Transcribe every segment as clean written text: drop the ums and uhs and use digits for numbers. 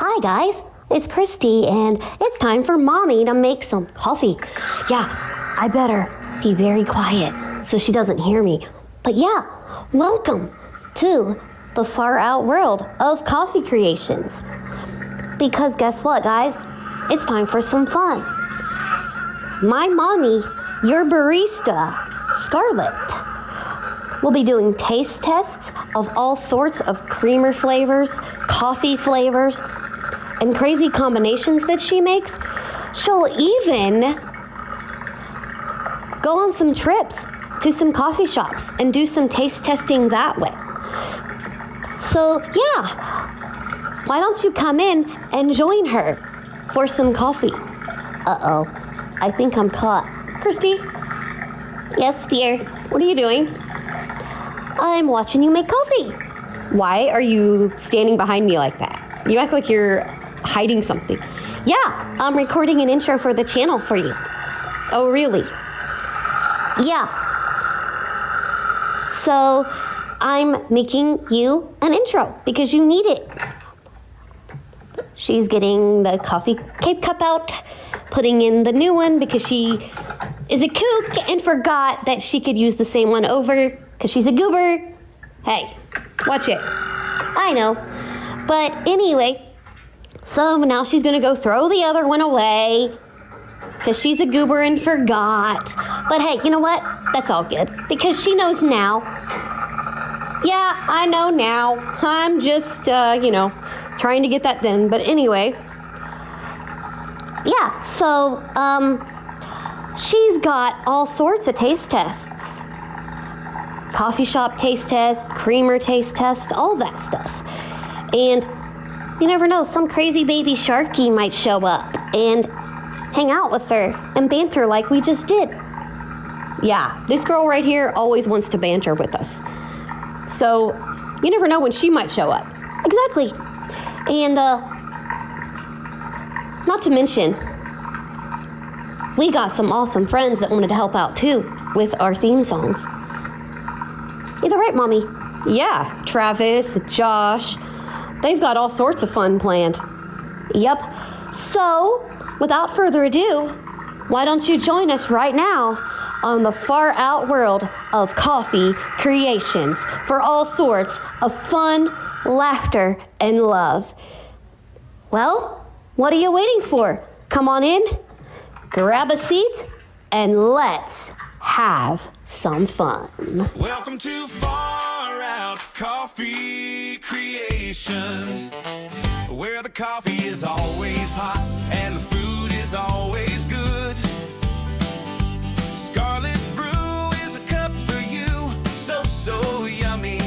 Hi guys, it's Christy and it's time for Mommy to make some coffee. Yeah, I better be very quiet so she doesn't hear me. But yeah, welcome to the far out world of coffee creations. Because guess what guys, it's time for some fun. My mommy, your barista, Scarlett, will be doing taste tests of all sorts of creamer flavors, coffee flavors, and crazy combinations that she makes. She'll even go on some trips to some coffee shops and do some taste testing that way. So yeah, why don't you come in and join her for some coffee? Uh-oh, I think I'm caught. Christy? Yes, dear. What are you doing? I'm watching you make coffee. Why are you standing behind me like that? You act like you're hiding something. Yeah, I'm recording an intro for the channel for you. Oh, really? Yeah. So, I'm making you an intro because you need it. She's getting the coffee Cape cup out, putting in the new one because she is a kook and forgot that she could use the same one over because she's a goober. Hey, watch it. I know. But anyway, so now she's going to go throw the other one away because she's a goober and forgot. But hey, you know what? That's all good because she knows now. Yeah, I know now. I'm just, trying to get that done. But anyway, yeah, so, she's got all sorts of taste tests. Coffee shop taste test, creamer taste test, all that stuff. And you never know, some crazy baby sharky might show up and hang out with her and banter like we just did. Yeah, this girl right here always wants to banter with us. So you never know when she might show up. Exactly. And not to mention, we got some awesome friends that wanted to help out too with our theme songs. Either right, Mommy? Yeah, Travis, Josh, they've got all sorts of fun planned. Yep. So, without further ado, why don't you join us right now on the far out world of coffee creations for all sorts of fun, laughter, and love. Well, what are you waiting for? Come on in, grab a seat, and let's have some fun. Welcome to Far Out Coffee Creations, where the coffee is always hot and the food is always good. Scarlet Brew is a cup for you, so yummy.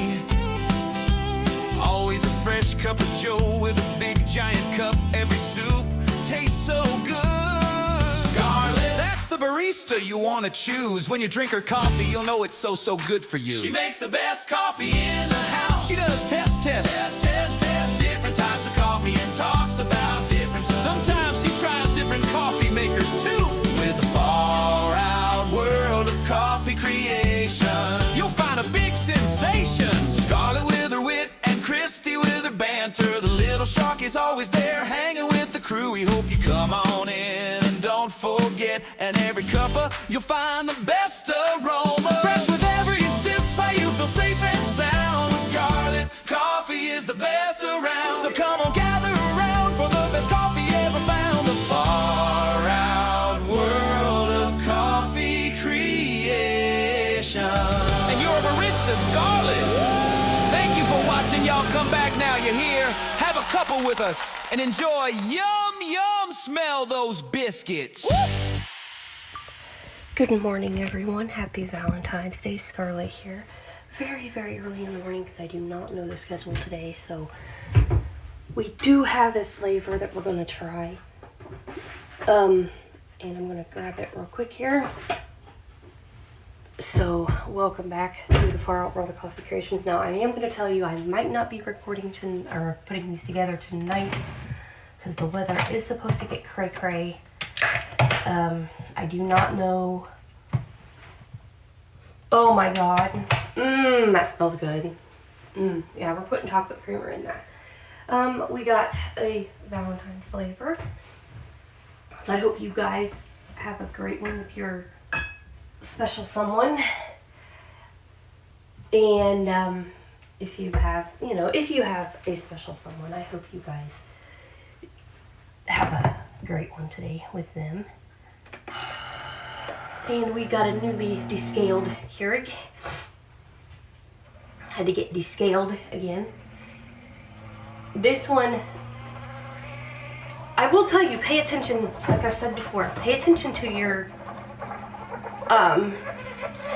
Always a fresh cup of joe with a big giant cup. Every soup tastes so good. Scarlet, that's the barista you want to choose. When you drink her coffee, you'll know it's so good for you. She makes the best coffee in the house. She does test, different types of coffee and talks about different stuff. Sometimes she tries different coffee makers too. With the far out world of coffee creation, you'll find a big sensation. Scarlet with her wit and Christy with her banter. The little shark is always there hanging with the crew. We hope you come on in and don't forget. And every cuppa you'll find the best aroma. Fresh with every sip, you feel safe and sound. With Scarlet, coffee is the best around. So come on, gather around for the best coffee ever found. The far out world of coffee creation. And you're a barista, Scarlet. Thank you for watching. Y'all come back now. You're here. Have a couple with us and enjoy. Yum, smell those biscuits. Woo! Good morning, everyone. Happy Valentine's Day. Scarlett here. Very early in the morning because I do not know the schedule today. So we do have a flavor that we're going to try. And I'm going to grab it real quick here. So welcome back to the far out world of coffee creations. Now I am going to tell you I might not be recording or putting these together tonight because the weather is supposed to get cray. I do not know. Oh my god. That smells good. Yeah, we're putting chocolate creamer in that. We got a Valentine's flavor. So I hope you guys have a great one with your special someone. And if you have, if you have a special someone, I hope you guys have a great one today with them. And we got a newly descaled Keurig. Had to get descaled again. This one, I will tell you, pay attention, like I've said before, pay attention to your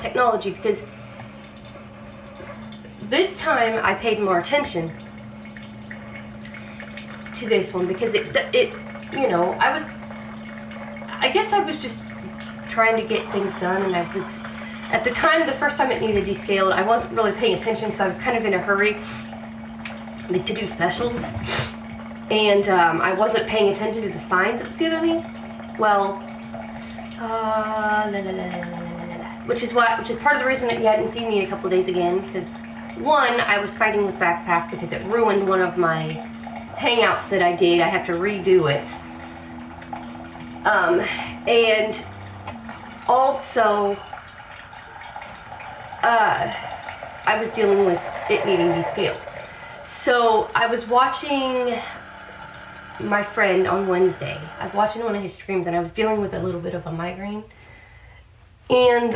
technology, because this time I paid more attention to this one, because I guess I was just trying to get things done, and I was, at the time, the first time it needed descaled, I wasn't really paying attention because I was kind of in a hurry to do specials, and I wasn't paying attention to the signs it was giving me. Well, which is part of the reason that you hadn't seen me in a couple days again, because one, I was fighting with Backpack because it ruined one of my hangouts that I did. I have to redo it. And also, I was dealing with it needing descaled. So I was watching my friend on Wednesday. I was watching one of his streams, and I was dealing with a little bit of a migraine. And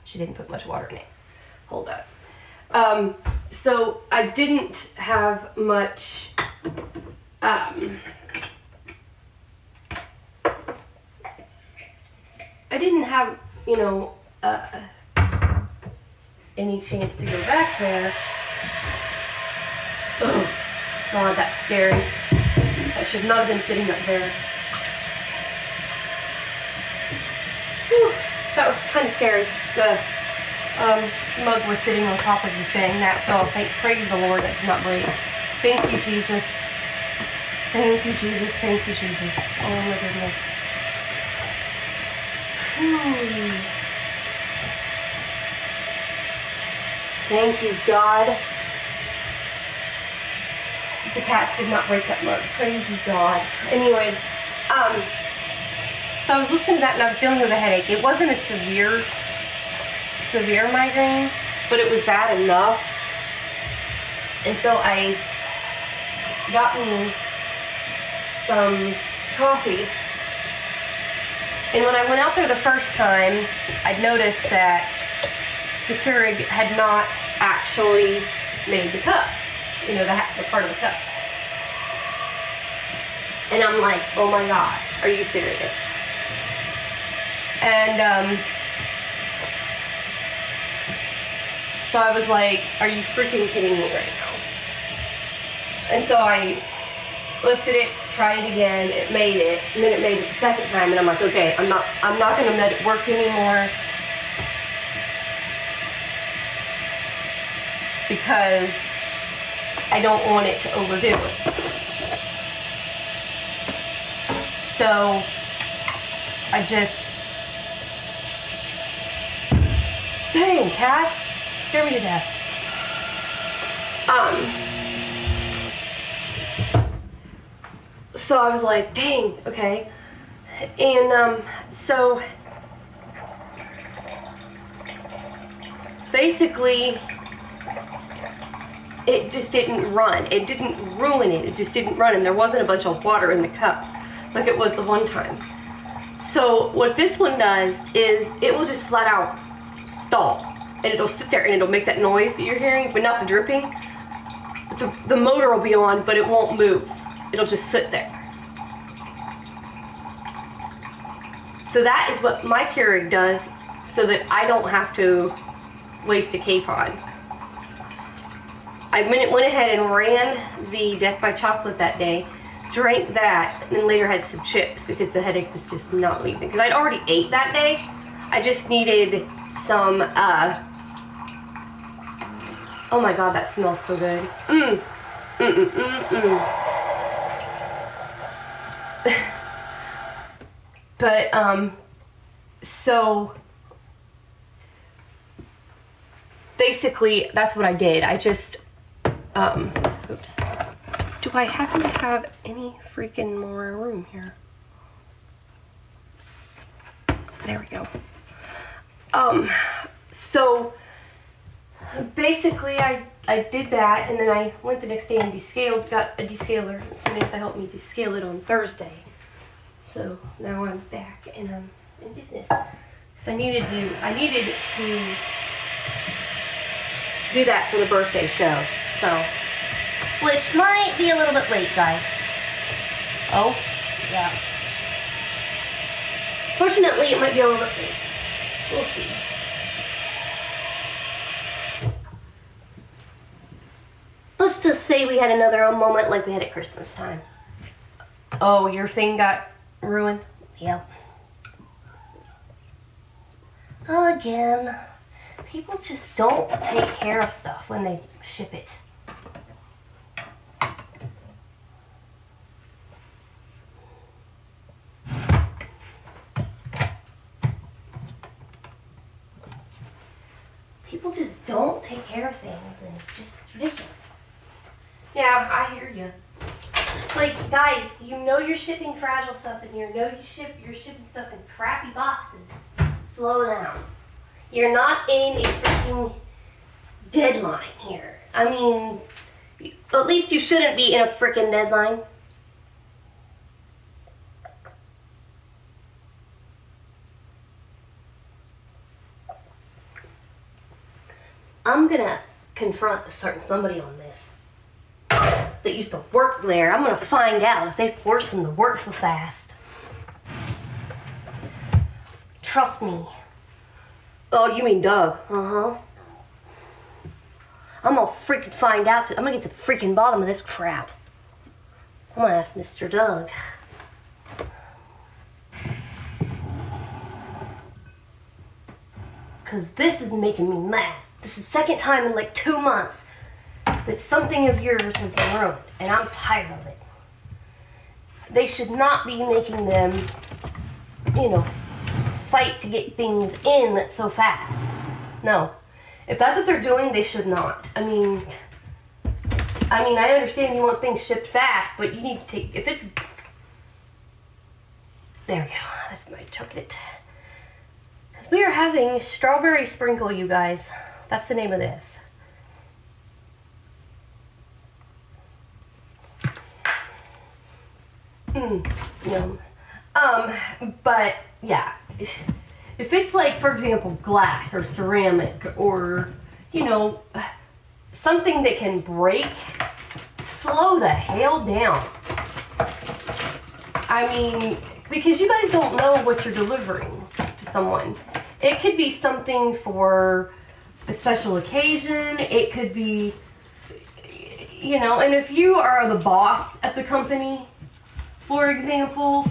she didn't put much water in it. Hold up. So I didn't have much, I didn't have, any chance to go back there. Oh, God, that's scary. I should not have been sitting up there. Whew, that was kind of scary. The mug was sitting on top of the thing. Praise the Lord, that did not break. Thank you, Jesus. Thank you, Jesus. Thank you, Jesus. Oh, my goodness. Whew. Thank you, God. The cats did not break that mug. Praise you, God. Anyway, so I was listening to that, and I was dealing with a headache. It wasn't a severe migraine, but it was bad enough. And so I got me some coffee. And when I went out there the first time, I'd noticed that the Keurig had not actually made the cup, the part of the cup. And I'm like, oh my gosh, are you serious? And so I was like, are you freaking kidding me right now? And so I lifted it, tried it again, it made it, and then it made it the second time, and I'm like, okay, I'm not gonna let it work anymore, because I don't want it to overdo it. So I just, dang, cat, scare me to death. So I was like, dang, okay. And so basically it just didn't run. It didn't ruin it. It just didn't run, and there wasn't a bunch of water in the cup like it was the one time. So what this one does is it will just flat out stall, and it'll sit there and it'll make that noise that you're hearing, but not the dripping. The motor will be on, but it won't move. It'll just sit there. So that is what my Keurig does, so that I don't have to waste a K-Pod. I went ahead and ran the Death by Chocolate that day, drank that, and then later had some chips because the headache was just not leaving. Because I'd already ate that day. I just needed some, oh my God, that smells so good. But, so basically, that's what I did. I just, oops. Do I happen to have any freaking more room here? There we go. So basically I did that, and then I went the next day and got a descaler. Samantha helped me descale it on Thursday. So now I'm back and I'm in business. So I needed to do that for the birthday show. So, which might be a little bit late, guys. Oh, yeah. Fortunately, it might be a little bit late. We'll see. Let's just say we had another moment like we had at Christmas time. Oh, your thing got ruined? Yep. Again, people just don't take care of stuff when they ship it. People just don't take care of things, and it's just ridiculous. Yeah, I hear you. It's like, guys, you know you're shipping fragile stuff, and you know you're shipping stuff in crappy boxes. Slow down. You're not in a freaking deadline here. I mean, at least you shouldn't be in a freaking deadline. I'm gonna confront a certain somebody on this that used to work there. I'm gonna find out if they force them to work so fast. Trust me. Oh, you mean Doug? Uh-huh. I'm gonna freaking find out. I'm gonna get to the freaking bottom of this crap. I'm gonna ask Mr. Doug. Because this is making me mad. This is the second time in like 2 months that something of yours has been ruined, and I'm tired of it. They should not be making them, you know, fight to get things in so fast. No. If that's what they're doing, they should not. I mean, I understand you want things shipped fast, but you need to take, if it's, there we go, that's my chocolate. Because we are having strawberry sprinkle, you guys. That's the name of this. Yum. But yeah, if it's like, for example, glass or ceramic or, you know, something that can break, slow the hell down. I mean, because you guys don't know what you're delivering to someone. It could be something for a special occasion. It could be, you know, and if you are the boss at the company, for example,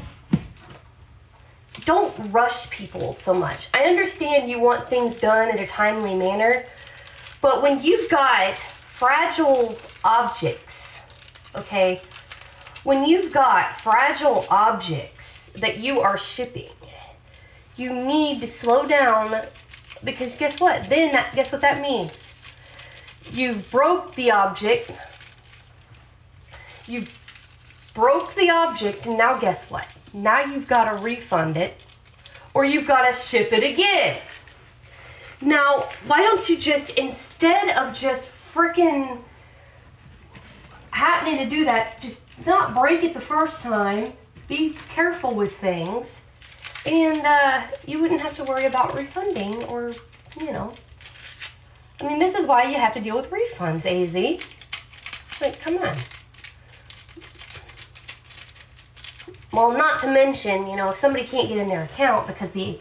don't rush people so much. I understand you want things done in a timely manner, but when you've got fragile objects, okay, when you've got fragile objects that you are shipping, you need to slow down, because guess what? Then guess what that means? You broke the object. You broke the object, and now guess what? Now you've got to refund it, or you've got to ship it again. Now, why don't you just, instead of just freaking happening to do that, just not break it the first time, be careful with things, and you wouldn't have to worry about refunding, or, you know. I mean, this is why you have to deal with refunds, AZ. Like, come on. Well, not to mention, you know, if somebody can't get in their account because the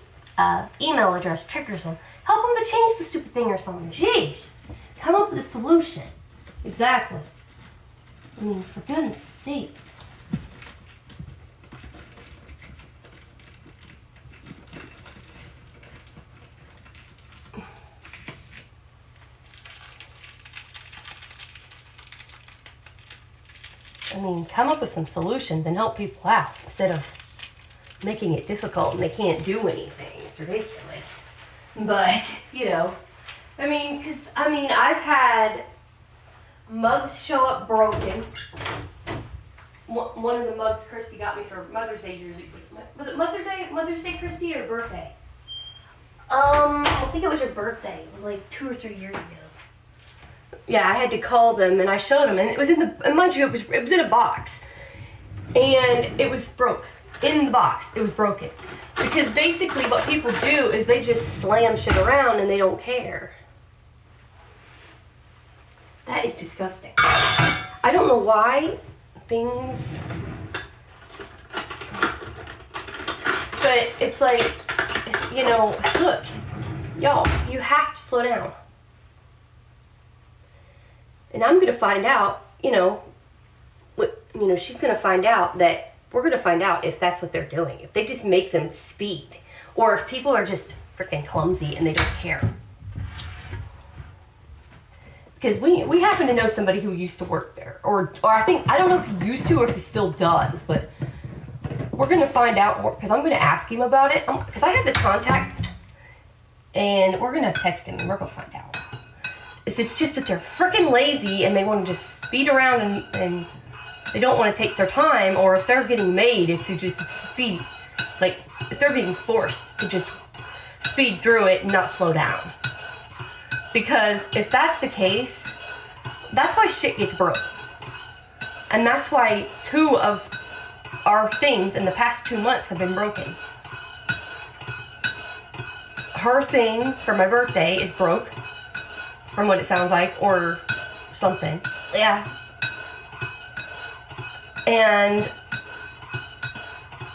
email address triggers them, help them to change the stupid thing or something. Jeez, come up with a solution. Exactly. I mean, for goodness sakes. I mean, come up with some solutions and help people out instead of making it difficult and they can't do anything. It's ridiculous. But, you know, I mean, I've had mugs show up broken. One of the mugs Christy got me for Mother's Day years. Was it Mother's Day, Christy, or birthday? I think it was your birthday. It was like 2 or 3 years ago. Yeah, I had to call them and I showed them, and it was in the. And mind you, it was in a box, and it was broke in the box. It was broken because basically what people do is they just slam shit around and they don't care. That is disgusting. I don't know why things, but it's like, you know, look, y'all, you have to slow down. And I'm gonna find out, she's gonna find out that we're gonna find out if that's what they're doing. If they just make them speed, or if people are just freaking clumsy and they don't care. Because we happen to know somebody who used to work there, or I don't know if he used to or if he still does, but we're gonna find out, because I'm gonna ask him about it, because I have his contact, and we're gonna text him and we're gonna find out. If it's just that they're freaking lazy and they want to just speed around and they don't want to take their time, or if they're getting made to just speed, like if they're being forced to just speed through it and not slow down. Because if that's the case, that's why shit gets broke. And that's why 2 of our things in the past 2 months have been broken. Her thing for my birthday is broke, from what it sounds like, or something. Yeah. And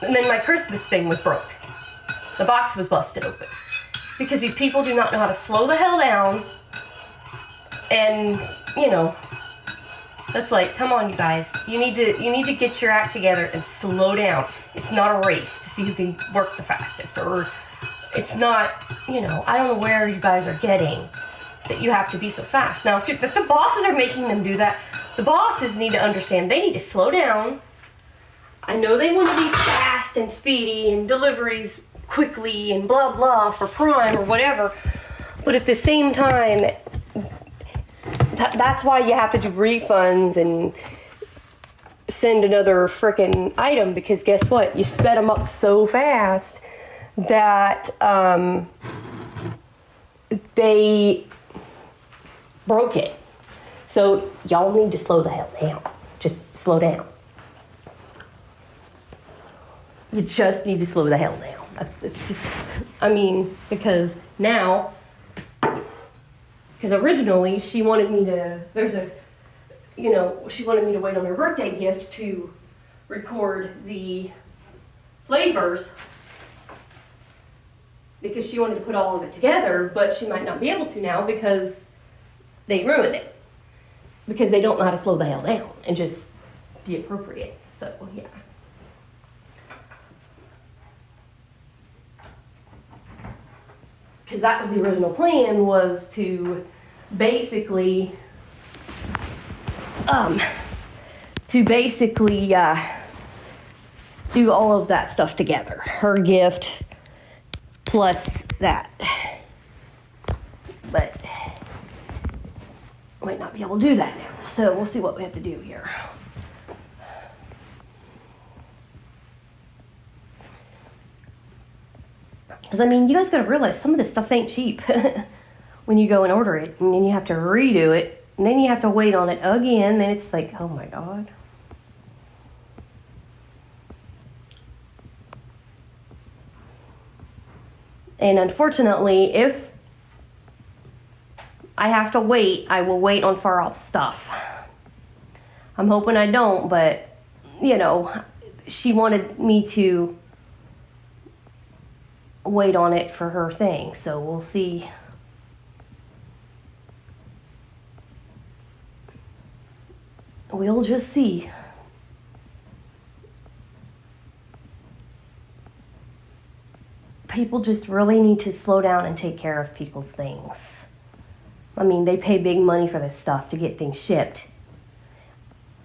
then my Christmas thing was broke. The box was busted open. Because these people do not know how to slow the hell down. And, that's like, come on, you guys. You need to get your act together and slow down. It's not a race to see who can work the fastest. Or it's not, I don't know where you guys are getting that you have to be so fast. Now, if the bosses are making them do that, the bosses need to understand they need to slow down. I know they want to be fast and speedy and deliveries quickly and blah blah for Prime or whatever, but at the same time, that's why you have to do refunds and send another frickin' item, because guess what? You sped them up so fast that they broke it. So y'all need to slow the hell down. Just slow down. You just need to slow the hell down. It's just, because now, because originally she wanted me to, she wanted me to wait on her birthday gift to record the flavors, because she wanted to put all of it together, but she might not be able to now because they ruined it. Because they don't know how to slow the hell down and just be appropriate. So, yeah. Because that was the original plan, was to basically, do all of that stuff together. Her gift plus that. But I might not be able to do that now. So we'll see what we have to do here. Because, you guys gotta realize some of this stuff ain't cheap when you go and order it, and then you have to redo it, and then you have to wait on it again, and it's like, oh my God. And unfortunately, if I have to wait, I will wait on far off stuff. I'm hoping I don't, but, she wanted me to wait on it for her thing, so we'll see. We'll just see. People just really need to slow down and take care of people's things. They pay big money for this stuff to get things shipped.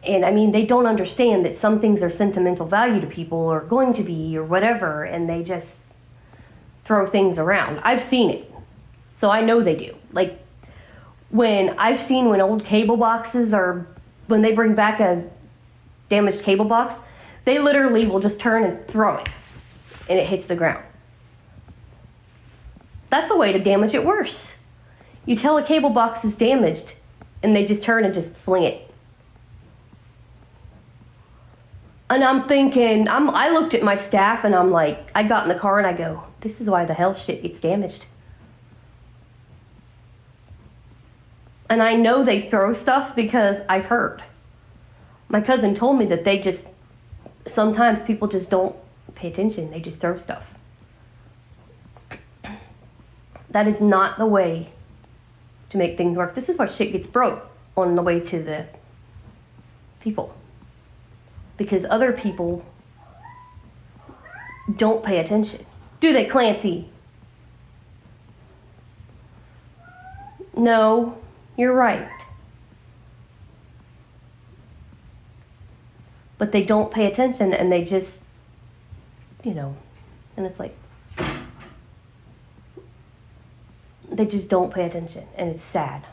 And they don't understand that some things are sentimental value to people, or going to be, or whatever, and they just throw things around. I've seen it, so I know they do. Like, when I've seen when old cable boxes when they bring back a damaged cable box, they literally will just turn and throw it, and it hits the ground. That's a way to damage it worse. You tell a cable box is damaged, and they just turn and just fling it. And I'm thinking, I looked at my staff, and I'm like, I got in the car and I go, this is why the hell shit gets damaged. And I know they throw stuff because I've heard. My cousin told me that sometimes people just don't pay attention. They just throw stuff. That is not the way to make things work. This is why shit gets broke on the way to the people. Because other people don't pay attention. Do they, Clancy? No, you're right. But they don't pay attention, and they just, and it's like, they just don't pay attention, and it's sad.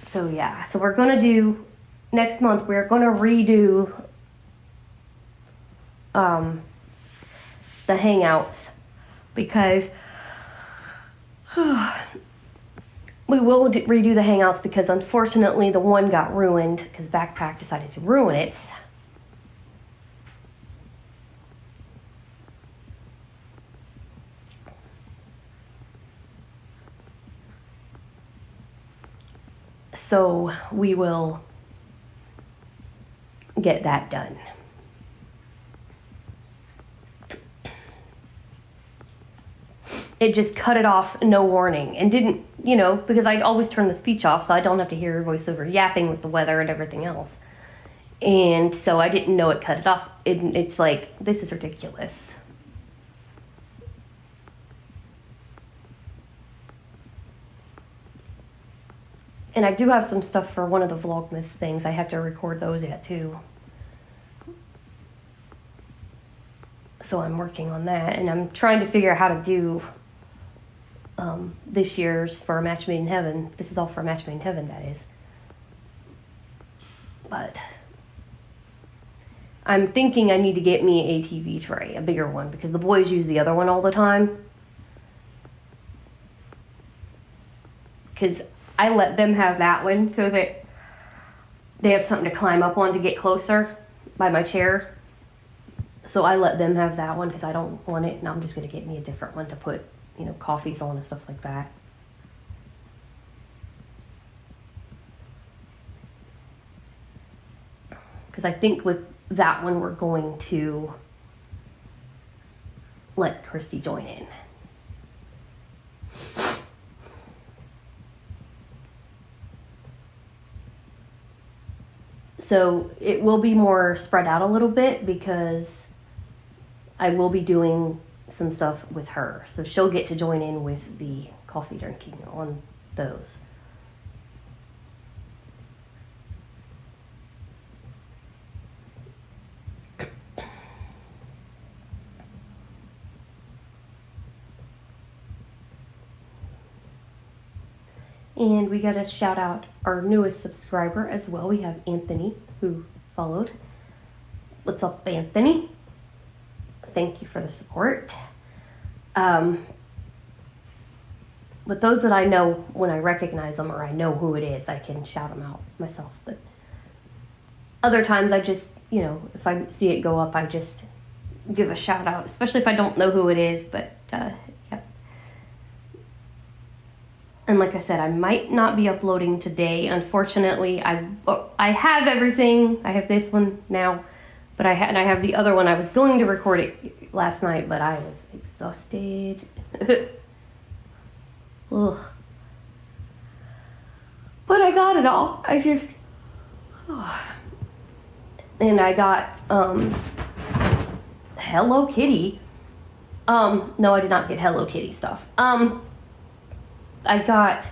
So yeah, so we're going to do, next month, we're going to redo the Hangouts, because we will redo the Hangouts because unfortunately the one got ruined because Backpack decided to ruin it. So we will get that done. It just cut it off, no warning, and didn't, because I always turn the speech off so I don't have to hear voiceover yapping with the weather and everything else. And so I didn't know it cut it off. It's like, this is ridiculous. And I do have some stuff for one of the Vlogmas things. I have to record those yet too. So I'm working on that, and I'm trying to figure out how to do this year's for a Match Made in Heaven. This is all for a Match Made in Heaven, that is. But I'm thinking I need to get me an ATV tray, a bigger one, because the boys use the other one all the time. Because I let them have that one so that they have something to climb up on to get closer by my chair. So I let them have that one because I don't want it, and I'm just going to get me a different one to put, coffees on and stuff like that. Because I think with that one, we're going to let Christy join in. So it will be more spread out a little bit because I will be doing some stuff with her. So she'll get to join in with the coffee drinking on those. And we got to shout out our newest subscriber as well. We have Anthony, who followed. What's up, Anthony? Thank you for the support. But those that I know, when I recognize them or I know who it is, I can shout them out myself. But other times I just, if I see it go up, I just give a shout out, especially if I don't know who it is. But yeah. And like I said, I might not be uploading today. Unfortunately, I have everything. I have this one now, but I have the other one. I was going to record it last night, but I was exhausted. Ugh. But I got it all. And I got Hello Kitty. No, I did not get Hello Kitty stuff. I got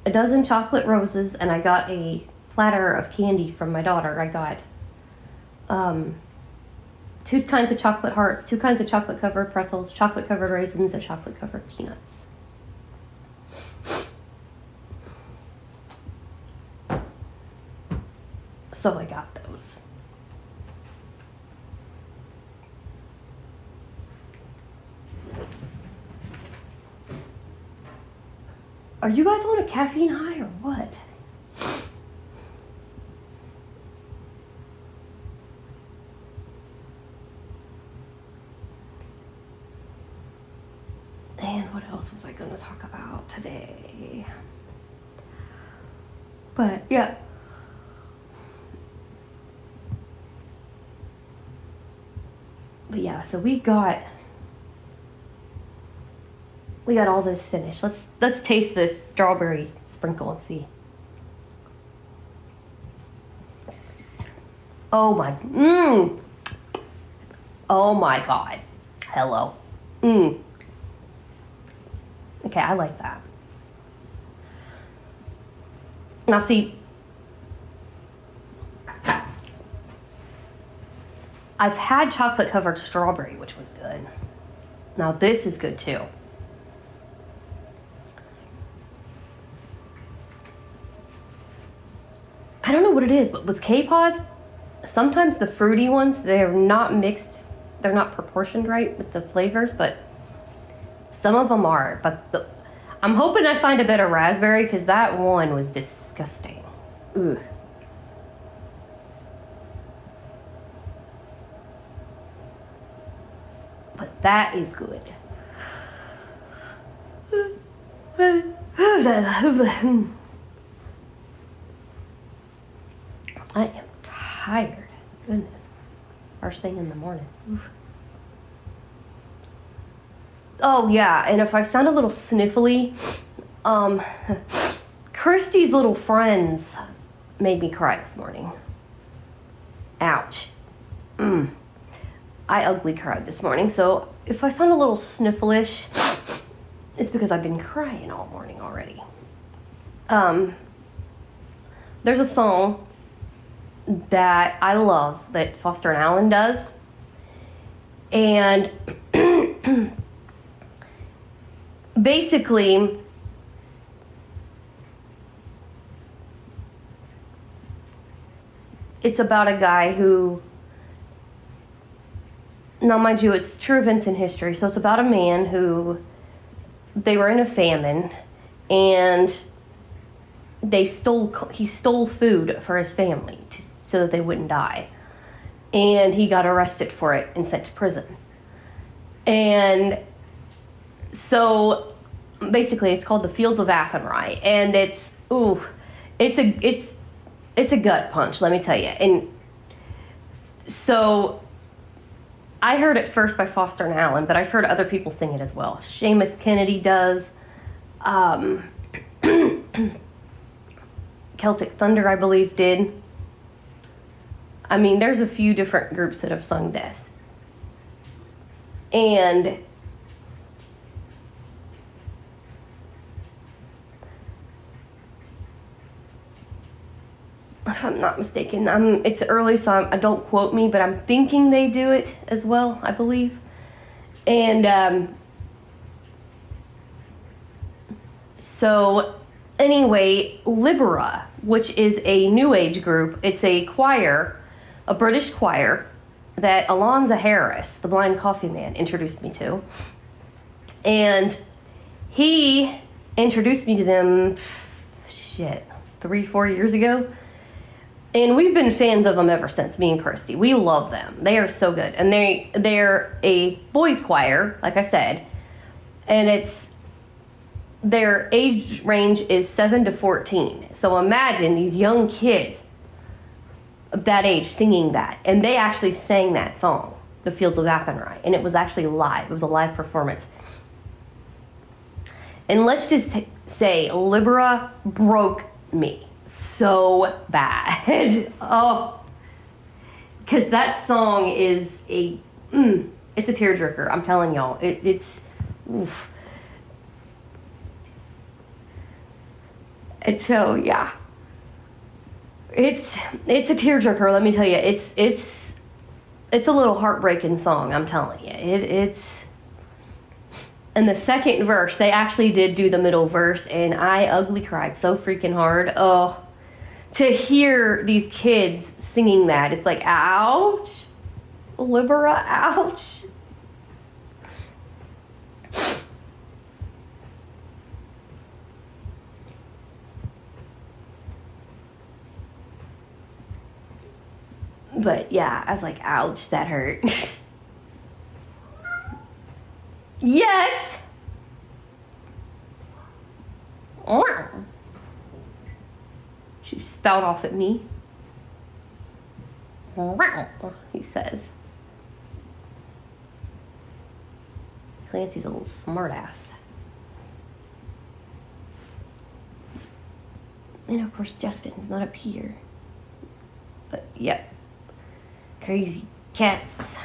a dozen chocolate roses, and I got a platter of candy from my daughter. I got 2 kinds of chocolate hearts, 2 kinds of chocolate covered pretzels, chocolate covered raisins, and chocolate covered peanuts. So I got those. Are you guys on a caffeine high or what? And what else was I going to talk about today? But yeah. But yeah, so we got all this finished. Let's taste this strawberry sprinkle and see. Oh my god. Hello. Okay, I like that. Now see, I've had chocolate covered strawberry, which was good. Now this is good too. I don't know what it is, but with K-Pods, sometimes the fruity ones, they're not mixed, they're not proportioned right with the flavors, but some of them are. But I'm hoping I find a better raspberry, because that one was disgusting. Ugh. But that is good. I am tired. Goodness. First thing in the morning. Oof. Oh yeah, and if I sound a little sniffly, Christy's little friends made me cry this morning. Ouch. I ugly cried this morning, so if I sound a little snifflish, it's because I've been crying all morning already. There's a song that I love that Foster and Allen does, and basically it's about a guy who, now mind you, it's true events in history, so it's about a man who, they were in a famine, and he stole food for his family so that they wouldn't die, and he got arrested for it and sent to prison. And so basically it's called The Fields of Athenry, and it's a gut punch, let me tell you. And so I heard it first by Foster and Allen, but I've heard other people sing it as well. Seamus Kennedy does. Celtic Thunder, I believe, did. I mean, there's a few different groups that have sung this. And if I'm not mistaken, it's early, so don't quote me, but I'm thinking they do it as well, I believe. And so anyway, Libera, which is a new age group, it's a choir, a British choir that Alonzo Harris, the Blind Coffee Man, introduced me to. And he introduced me to them, 3-4 years ago. And we've been fans of them ever since, me and Christy. We love them. They are so good. And they're a boys choir, like I said. And their age range is 7 to 14. So imagine these young kids of that age singing that. And they actually sang that song, The Fields of Athenry. And it was actually live. It was a live performance. And let's just say, Libera broke me so bad. Oh, because that song is it's a tearjerker. I'm telling y'all, it's oof. And so yeah, it's a tearjerker. Let me tell you, it's a little heartbreaking song. I'm telling you, it's. And the second verse, they actually did do the middle verse, and I ugly cried so freaking hard. Oh, to hear these kids singing that, it's like, ouch, Libera, ouch. But yeah, I was like, ouch, that hurt. Yes! She spout off at me. He says. Clancy's a little smartass. And of course, Justin's not up here. But yep. Crazy cats.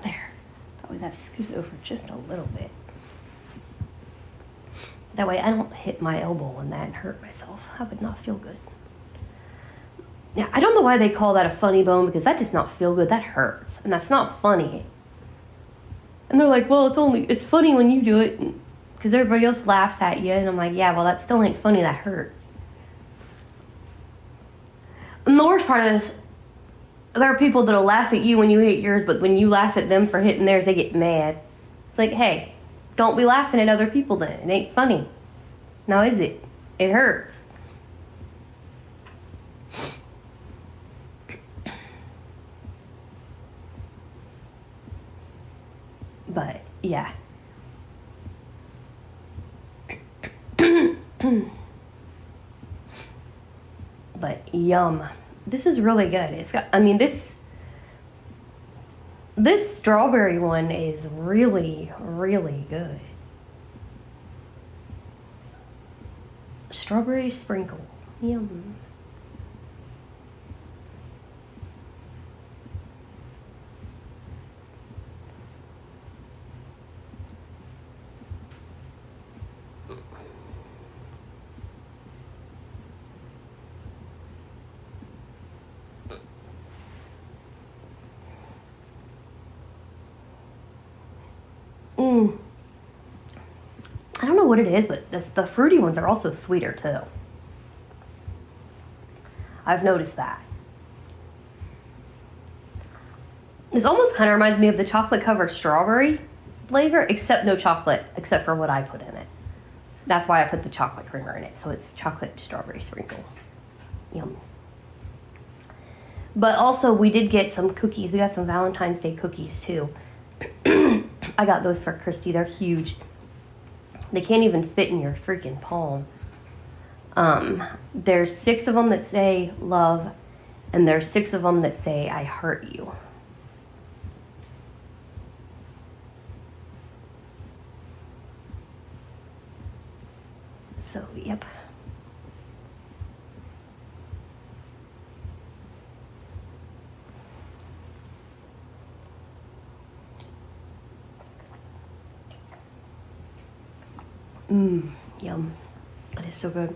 There. Probably that's scooted over just a little bit. That way I don't hit my elbow on that and hurt myself. I would not feel good. Yeah, I don't know why they call that a funny bone, because that does not feel good. That hurts. And that's not funny. And they're like, well, it's funny when you do it because everybody else laughs at you. And I'm like, yeah, well, that still ain't funny. That hurts. And the worst part is, there are people that'll laugh at you when you hit yours, but when you laugh at them for hitting theirs, they get mad. It's like, hey, don't be laughing at other people then. It ain't funny. Now is it? It hurts. But, yeah. But, yum. This is really good. It's got, I mean, this strawberry one is really, really good. Strawberry sprinkle. Yum. I don't know what it is, but the fruity ones are also sweeter too. I've noticed that. This almost kind of reminds me of the chocolate covered strawberry flavor, except no chocolate, except for what I put in it. That's why I put the chocolate creamer in it, so it's chocolate strawberry sprinkle. Yum. But also, we did get some cookies. We got some Valentine's Day cookies too. I got those for Christy. They're huge. They can't even fit in your freaking palm. There's 6 of them that say love, and there's 6 of them that say I hurt you. So, yep. Yum. It is so good.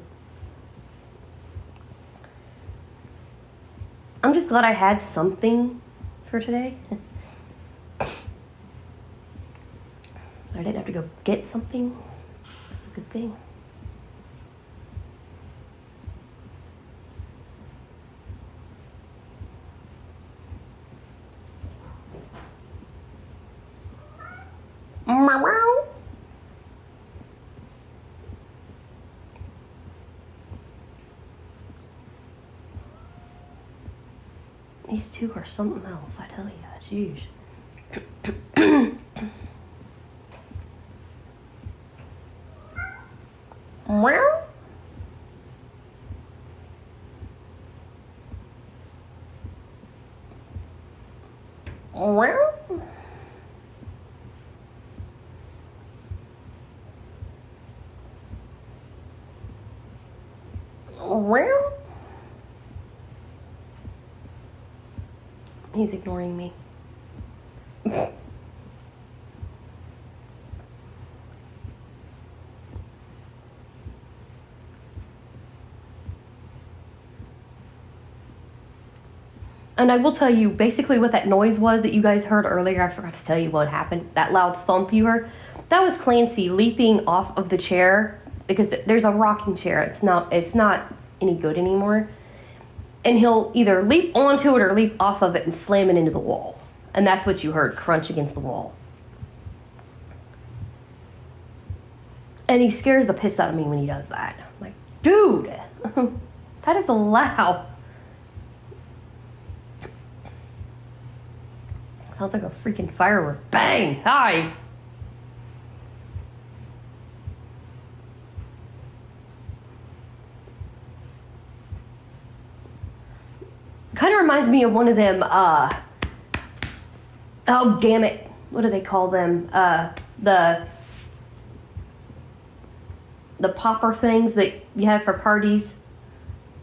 I'm just glad I had something for today. I didn't have to go get something. That's a good thing. These two are something else, I tell you. Jeez. Meow. Meow. Meow. He's ignoring me. And I will tell you basically what that noise was that you guys heard earlier. I forgot to tell you what happened. That loud thump you heard. That was Clancy leaping off of the chair because there's a rocking chair. It's not any good anymore. And he'll either leap onto it or leap off of it and slam it into the wall. And that's what you heard, crunch against the wall. And he scares the piss out of me when he does that. I'm like, dude, that is loud. Sounds like a freaking firework. Bang! Hi! Kind of reminds me of one of them, oh damn it, what do they call them? The popper things that you have for parties,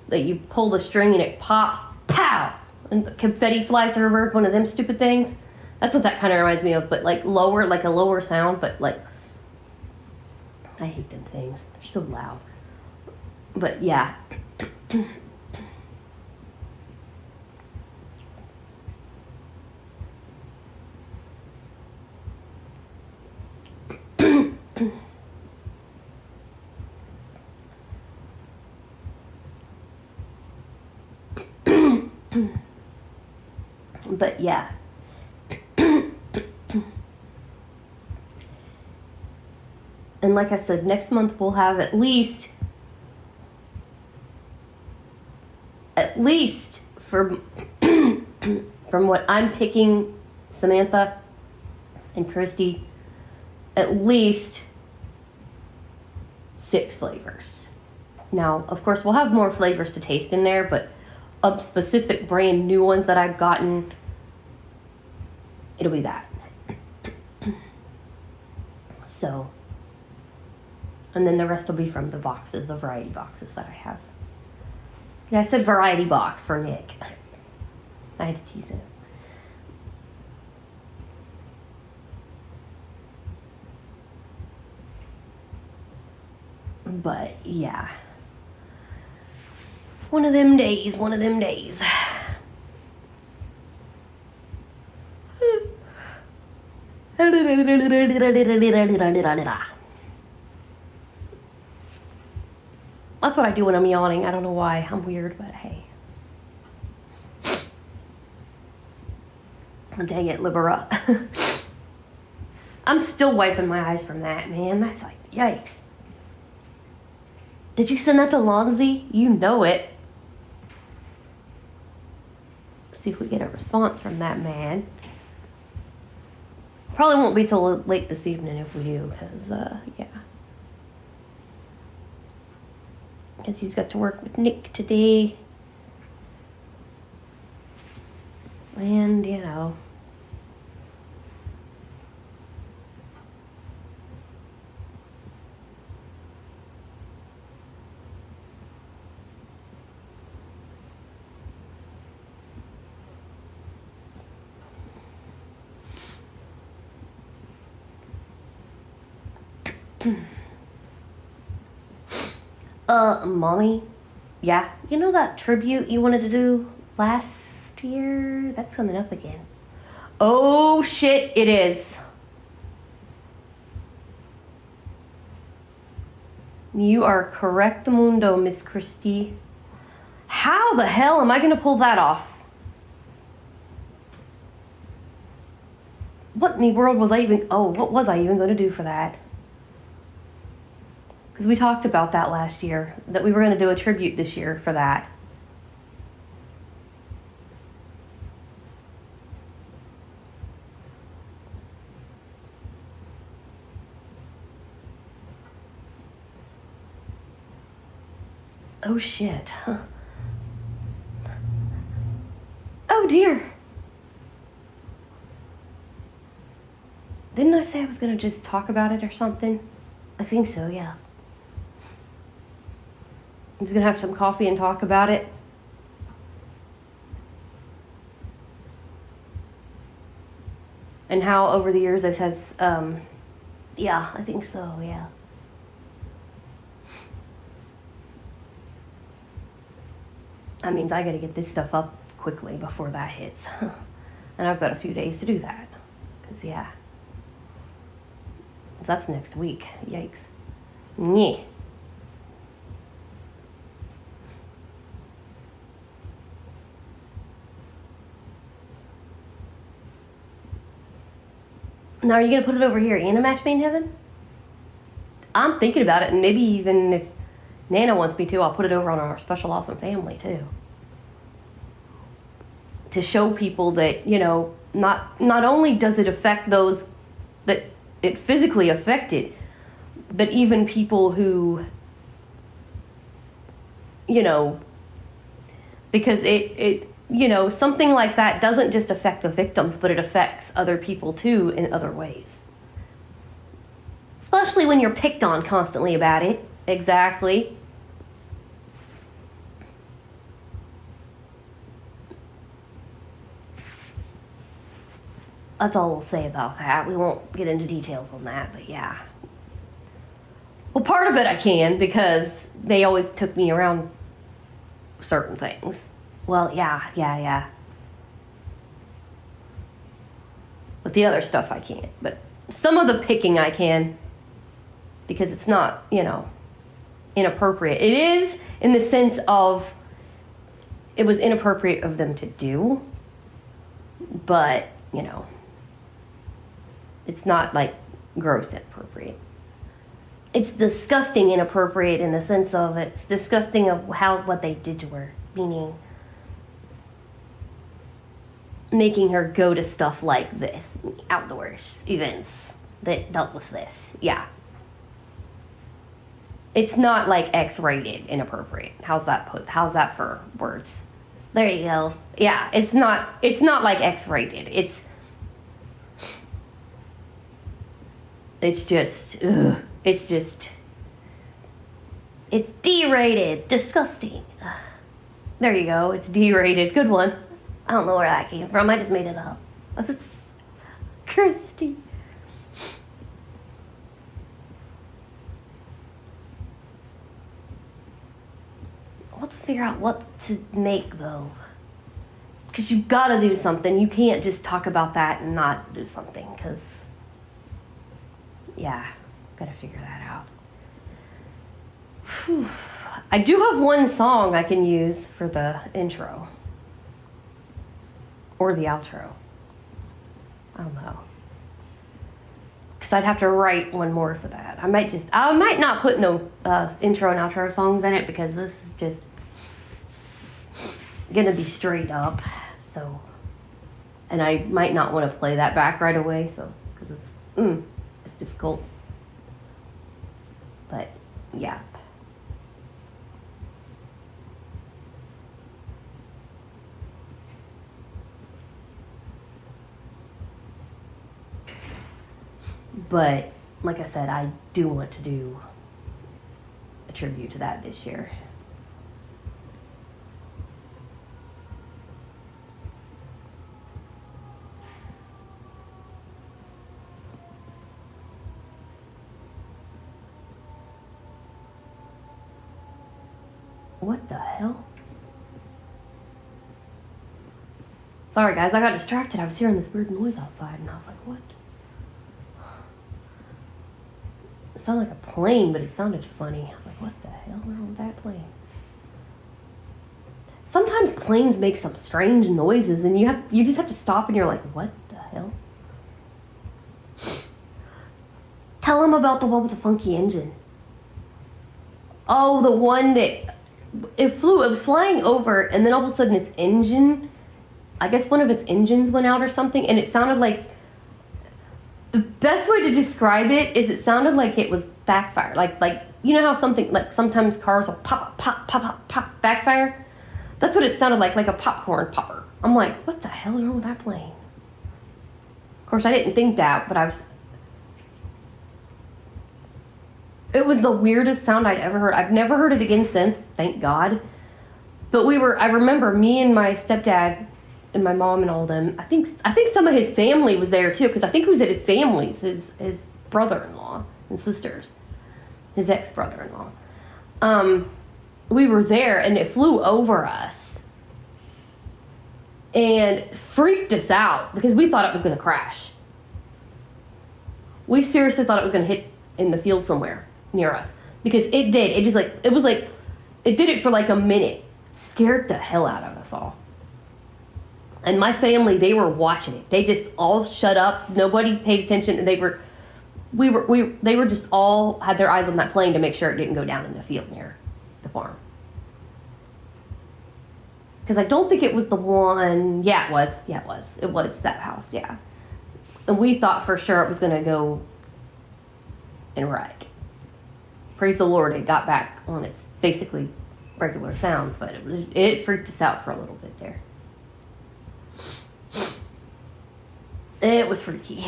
that you pull the string and it pops, pow, and the confetti flies over, one of them stupid things. That's what that kind of reminds me of, but like lower, like a lower sound, but like, I hate them things, they're so loud. But yeah. But yeah. And like I said, next month we'll have at least from what I'm picking, Samantha and Christy, at least 6 flavors. Now, of course, we'll have more flavors to taste in there, but of specific brand new ones that I've gotten, it'll be that. So, and then the rest will be from the boxes, the variety boxes that I have. Yeah, I said variety box for Nick. I had to tease him. But yeah, one of them days. That's what I do when I'm yawning. I don't know why. I'm weird, but hey. Dang it, Libera. I'm still wiping my eyes from that, man. That's like, yikes. Did you send that to Lonzy? You know it. See if we get a response from that man. Probably won't be till late this evening if we do, because, yeah. Because he's got to work with Nick today. And, you know. Mommy? Yeah? You know that tribute you wanted to do last year? That's coming up again. Oh, shit, it is. You are correct, mundo, Miss Christie. How the hell am I going to pull that off? What in the world was I even... Oh, what was I even going to do for that? Because we talked about that last year, that we were going to do a tribute this year for that. Oh shit. Oh dear. Didn't I say I was going to just talk about it or something? I think so, yeah. I'm just going to have some coffee and talk about it. And how over the years it has, yeah, I think so, yeah. That means I got to get this stuff up quickly before that hits. And I've got a few days to do that. Because, yeah. That's next week. Yikes. Nyeh. Now, are you going to put it over here in a match made in heaven? I'm thinking about it, and maybe even if Nana wants me to, I'll put it over on our special awesome family, too. To show people that, you know, not only does it affect those that it physically affected, but even people who, you know, because it you know, something like that doesn't just affect the victims, but it affects other people too in other ways. Especially when you're picked on constantly about it. Exactly. That's all we'll say about that. We won't get into details on that, but yeah. Well, part of it I can, because they always took me around certain things. Well, yeah. But the other stuff I can't. But some of the picking I can, because it's not, you know, inappropriate. It is in the sense of it was inappropriate of them to do, but, you know, it's not like gross inappropriate. It's disgusting inappropriate in the sense of it's disgusting of what they did to her, meaning making her go to stuff like this, outdoors events that dealt with this. Yeah. It's not like X-rated inappropriate. How's that for words? There you go. Yeah, it's not like X-rated. It's D-rated. Disgusting. There you go. It's D-rated. Good one. I don't know where that came from. I just made it up. Christy. I'll have to figure out what to make, though. Because you've got to do something. You can't just talk about that and not do something, because... yeah, gotta figure that out. Whew. I do have one song I can use for the intro. Or the outro. I don't know. Because I'd have to write one more for that. I might not put no intro and outro songs in it, because this is just gonna be straight up. So, and I might not want to play that back right away, so, because it's difficult. But, yeah. But, like I said, I do want to do a tribute to that this year. What the hell? Sorry guys, I got distracted. I was hearing this weird noise outside and I was like, what? It sounded like a plane, but it sounded funny. I was like, what the hell is wrong with that plane? Sometimes planes make some strange noises and you just have to stop and you're like, what the hell? Tell them about the one with the funky engine. Oh, the one that it was flying over, and then all of a sudden its engine, I guess one of its engines went out or something, and it sounded like, the best way to describe it is it sounded like it was backfire. Like you know how something, like sometimes cars will pop, pop, pop, pop, pop, backfire? That's what it sounded like a popcorn popper. I'm like, what the hell is wrong with that plane? Of course, I didn't think that, but it was the weirdest sound I'd ever heard. I've never heard it again since, thank God. But I remember me and my stepdad and my mom and all of them, I think some of his family was there too, because I think it was at his family's, his brother-in-law and sisters, his ex-brother-in-law. We were there and it flew over us and freaked us out because we thought it was going to crash. We seriously thought it was going to hit in the field somewhere near us, because it did. It did it for like a minute. Scared the hell out of us all. And my family, they were watching it. They just all shut up. Nobody paid attention. And they were just all had their eyes on that plane to make sure it didn't go down in the field near the farm. Because I don't think it was the one. Yeah, it was. Yeah, it was. It was that house. Yeah. And we thought for sure it was going to go and wreck. Praise the Lord, it got back on its basically regular sounds, but it freaked us out for a little bit there. It was freaky.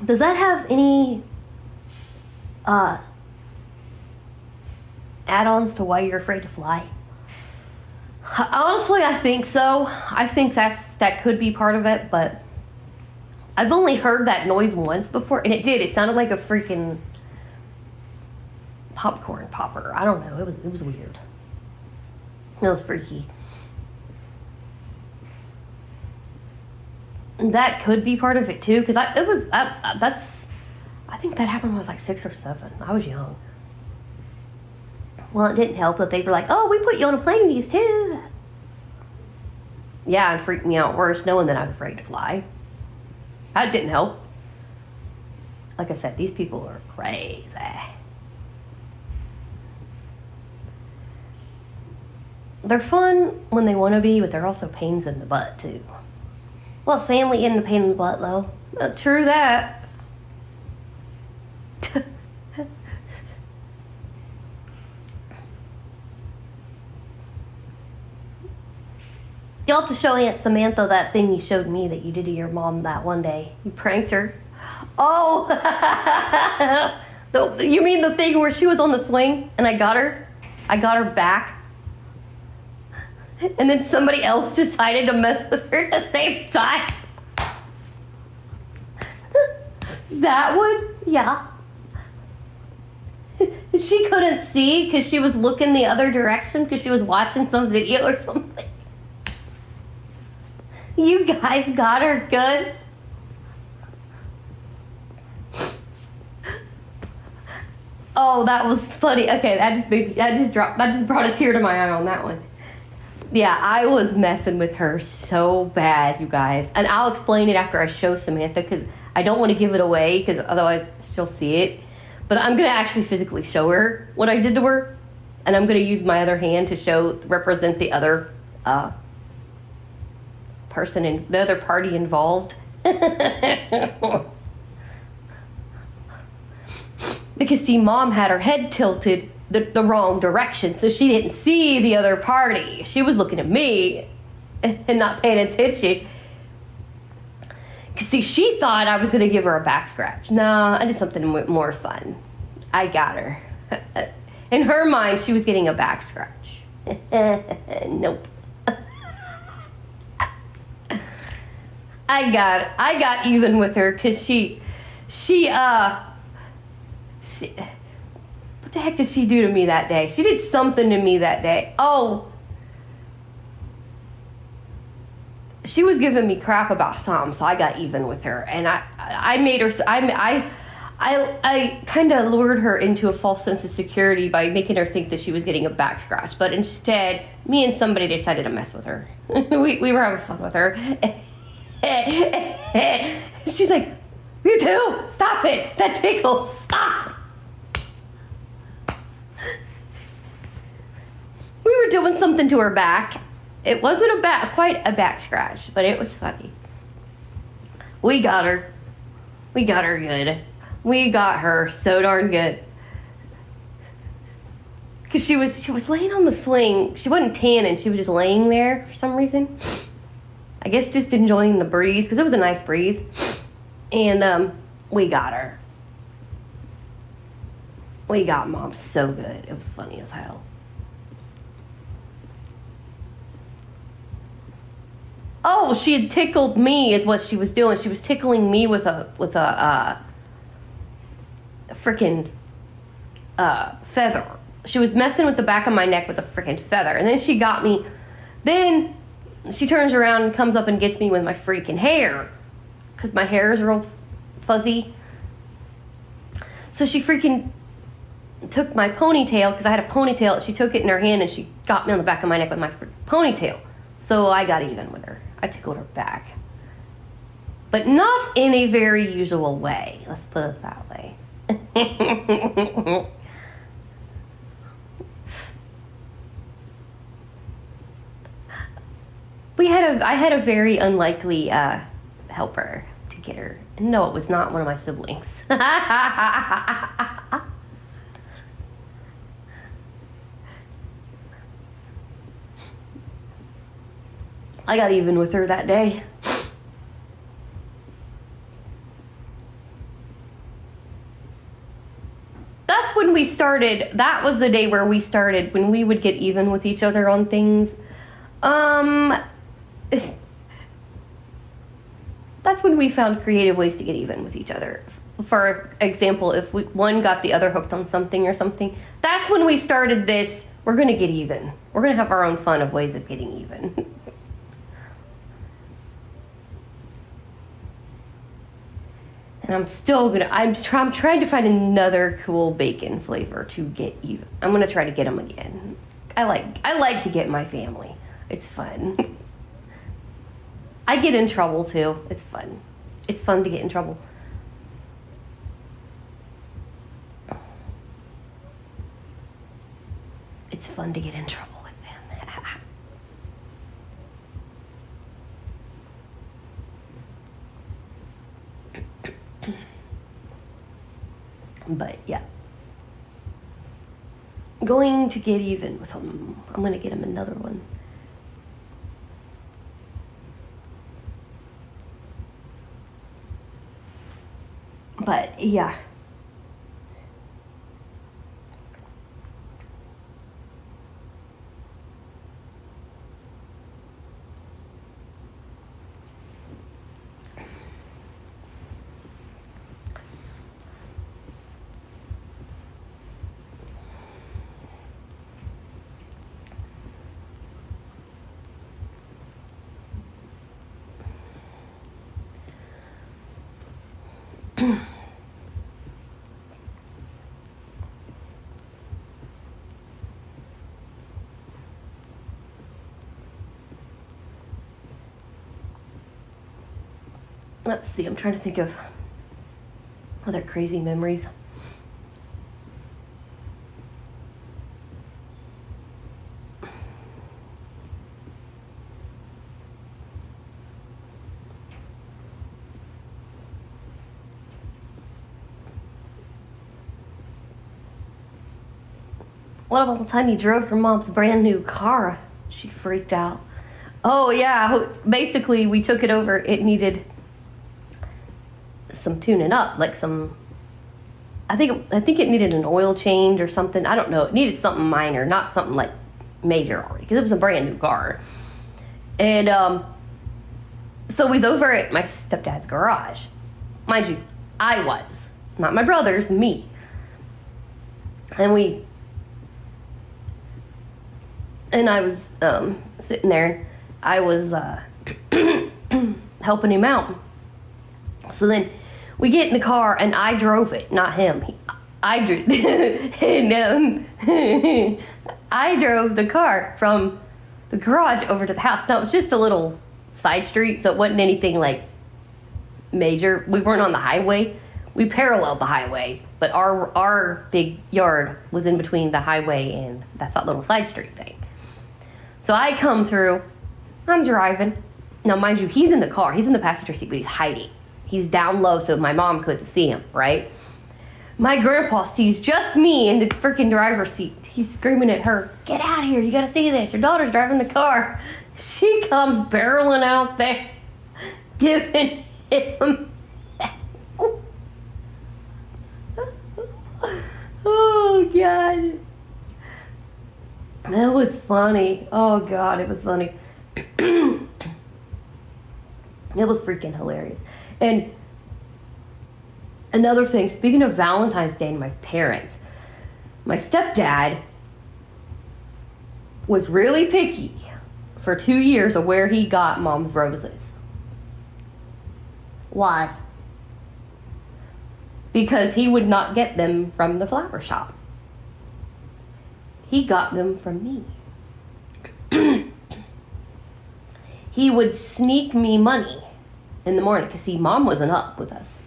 Does that have any add-ons to why you're afraid to fly? Honestly, I think so. I think that could be part of it, but I've only heard that noise once before, and it did. It sounded like a freaking popcorn popper. I don't know. It was weird. It was freaky. That could be part of it too, because I think that happened when I was like 6 or 7. I was young. Well, it didn't help that they were like, "Oh, we put you on a plane with these too." Yeah, it freaked me out worse knowing that I was afraid to fly. That didn't help. Like I said, these people are crazy. They're fun when they want to be, but they're also pains in the butt too. Well, family isn't a pain in the butt, though. True that. You'll have to show Aunt Samantha that thing you showed me that you did to your mom that one day. You pranked her. Oh! You mean the thing where she was on the swing and I got her? I got her back. And then somebody else decided to mess with her at the same time. That one? Yeah. She couldn't see because she was looking the other direction because she was watching some video or something. You guys got her good. Oh, that was funny. Okay, that just brought a tear to my eye on that one. Yeah, I was messing with her so bad, you guys. And I'll explain it after I show Samantha because I don't want to give it away because otherwise she'll see it. But I'm going to actually physically show her what I did to her. And I'm going to use my other hand to represent the other person and the other party involved. Because see, Mom had her head tilted the wrong direction, so she didn't see the other party. She was looking at me and not paying attention. Because see, she thought I was going to give her a back scratch. No, I did something more fun. I got her. In her mind, she was getting a back scratch. Nope. I got even with her because she what the heck did she do to me that day? She did something to me that day. Oh, she was giving me crap about something, so I got even with her, and I made her. I kind of lured her into a false sense of security by making her think that she was getting a back scratch, but instead, me and somebody decided to mess with her. we were having fun with her. She's like, "You too! Stop it! That tickles! Stop!" We were doing something to her back. It wasn't quite a back scratch, but it was funny. We got her. We got her good. We got her so darn good. Because she was laying on the swing. She wasn't tanning. She was just laying there for some reason. I guess just enjoying the breeze, because it was a nice breeze. And we got her. We got Mom so good. It was funny as hell. Oh, she had tickled me is what she was doing. She was tickling me with a freaking feather. She was messing with the back of my neck with a freaking feather. And then she got me. Then she turns around and comes up and gets me with my freaking hair. Because my hair is real fuzzy. So she freaking took my ponytail, because I had a ponytail. She took it in her hand and she got me on the back of my neck with my ponytail. So I got even with her. I tickled her back. But not in a very usual way. Let's put it that way. I had a very unlikely helper to get her. No, it was not one of my siblings. I got even with her that day. That's when we started. That was the day where we started, when we would get even with each other on things. That's when we found creative ways to get even with each other. For example, if one got the other hooked on something or something, that's when we started this, we're going to get even. We're going to have our own fun of ways of getting even. And I'm still gonna, I'm trying to find another cool bacon flavor to get even. I'm gonna try to get them again. I like to get my family. It's fun. I get in trouble too. It's fun. It's fun to get in trouble. It's fun to get in trouble with them. But yeah, going to get even with him. I'm gonna get him another one. But yeah. Let's see, I'm trying to think of other crazy memories. What about the time you drove your mom's brand new car? She freaked out. Oh yeah, basically we took it over. It needed some tuning up, like some, I think it needed an oil change or something. I don't know. It needed something minor, not something like major already, because it was a brand new car. And so we was over at my stepdad's garage. Mind you, I was, not my brothers, me. And I was sitting there. I was helping him out. So then we get in the car, and I drove it, not him. I drove, and I drove the car from the garage over to the house. Now, it was just a little side street, so it wasn't anything like major. We weren't on the highway. We paralleled the highway, but our big yard was in between the highway and that little side street thing. So I come through. I'm driving. Now, mind you, he's in the car. He's in the passenger seat, but he's hiding. He's down low so my mom couldn't see him, right? My grandpa sees just me in the freaking driver's seat. He's screaming at her, "Get out of here, you gotta see this. Your daughter's driving the car." She comes barreling out there, giving him oh, God. That was funny. Oh, God, it was funny. It was freaking hilarious. And another thing, speaking of Valentine's Day and my parents, my stepdad was really picky for 2 years of where he got Mom's roses. Why? Because he would not get them from the flower shop. He got them from me. He would sneak me money in the morning, because see, Mom wasn't up with us.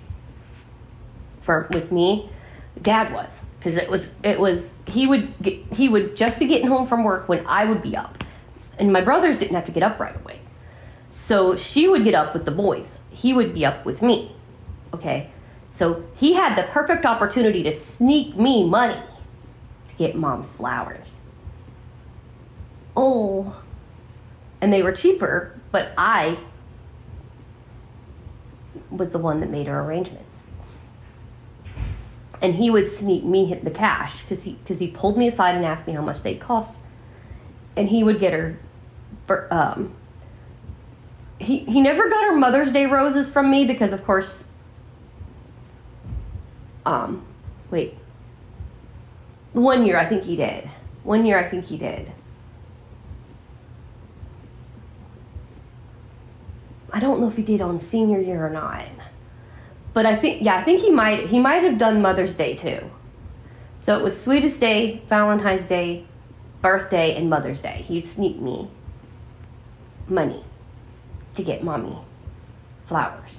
With me, Dad was, because he would just be getting home from work when I would be up, and my brothers didn't have to get up right away. So she would get up with the boys. He would be up with me. Okay, so he had the perfect opportunity to sneak me money to get Mom's flowers. Oh, and they were cheaper, but I was the one that made her arrangements. And he would sneak me the cash, because he pulled me aside and asked me how much they'd cost. And he would get her, he never got her Mother's Day roses from me, because of course, one year I think he did. I don't know if he did on senior year or not. But I think he might have done Mother's Day too. So it was Sweetest Day, Valentine's Day, birthday, and Mother's Day. He'd sneak me money to get Mommy flowers.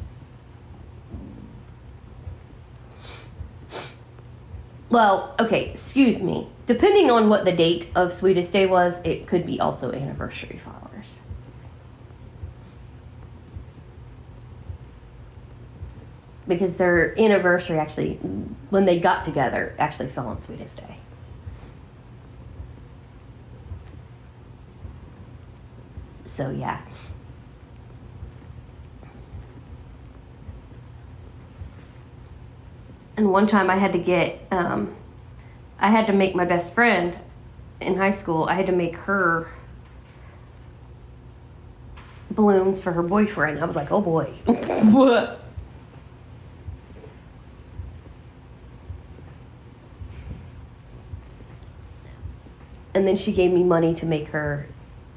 Well, okay, excuse me. Depending on what the date of Sweetest Day was, it could be also anniversary flowers. Because their anniversary actually, when they got together, actually fell on Sweetest Day. So yeah. And one time I had to make my best friend in high school, I had to make her balloons for her boyfriend. I was like, oh boy. What? And then she gave me money to make her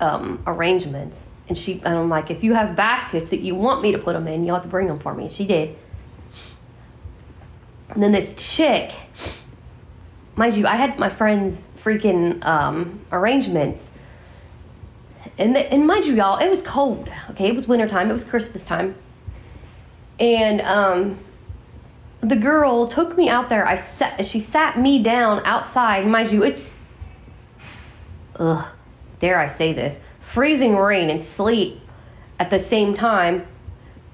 arrangements. And I'm like, if you have baskets that you want me to put them in, you'll have to bring them for me. And she did. And then this chick, mind you, I had my friend's freaking arrangements. And mind you, y'all, it was cold. Okay, it was wintertime. It was Christmas time. And the girl took me out there. She sat me down outside. Mind you, it's dare I say this, freezing rain and sleet at the same time.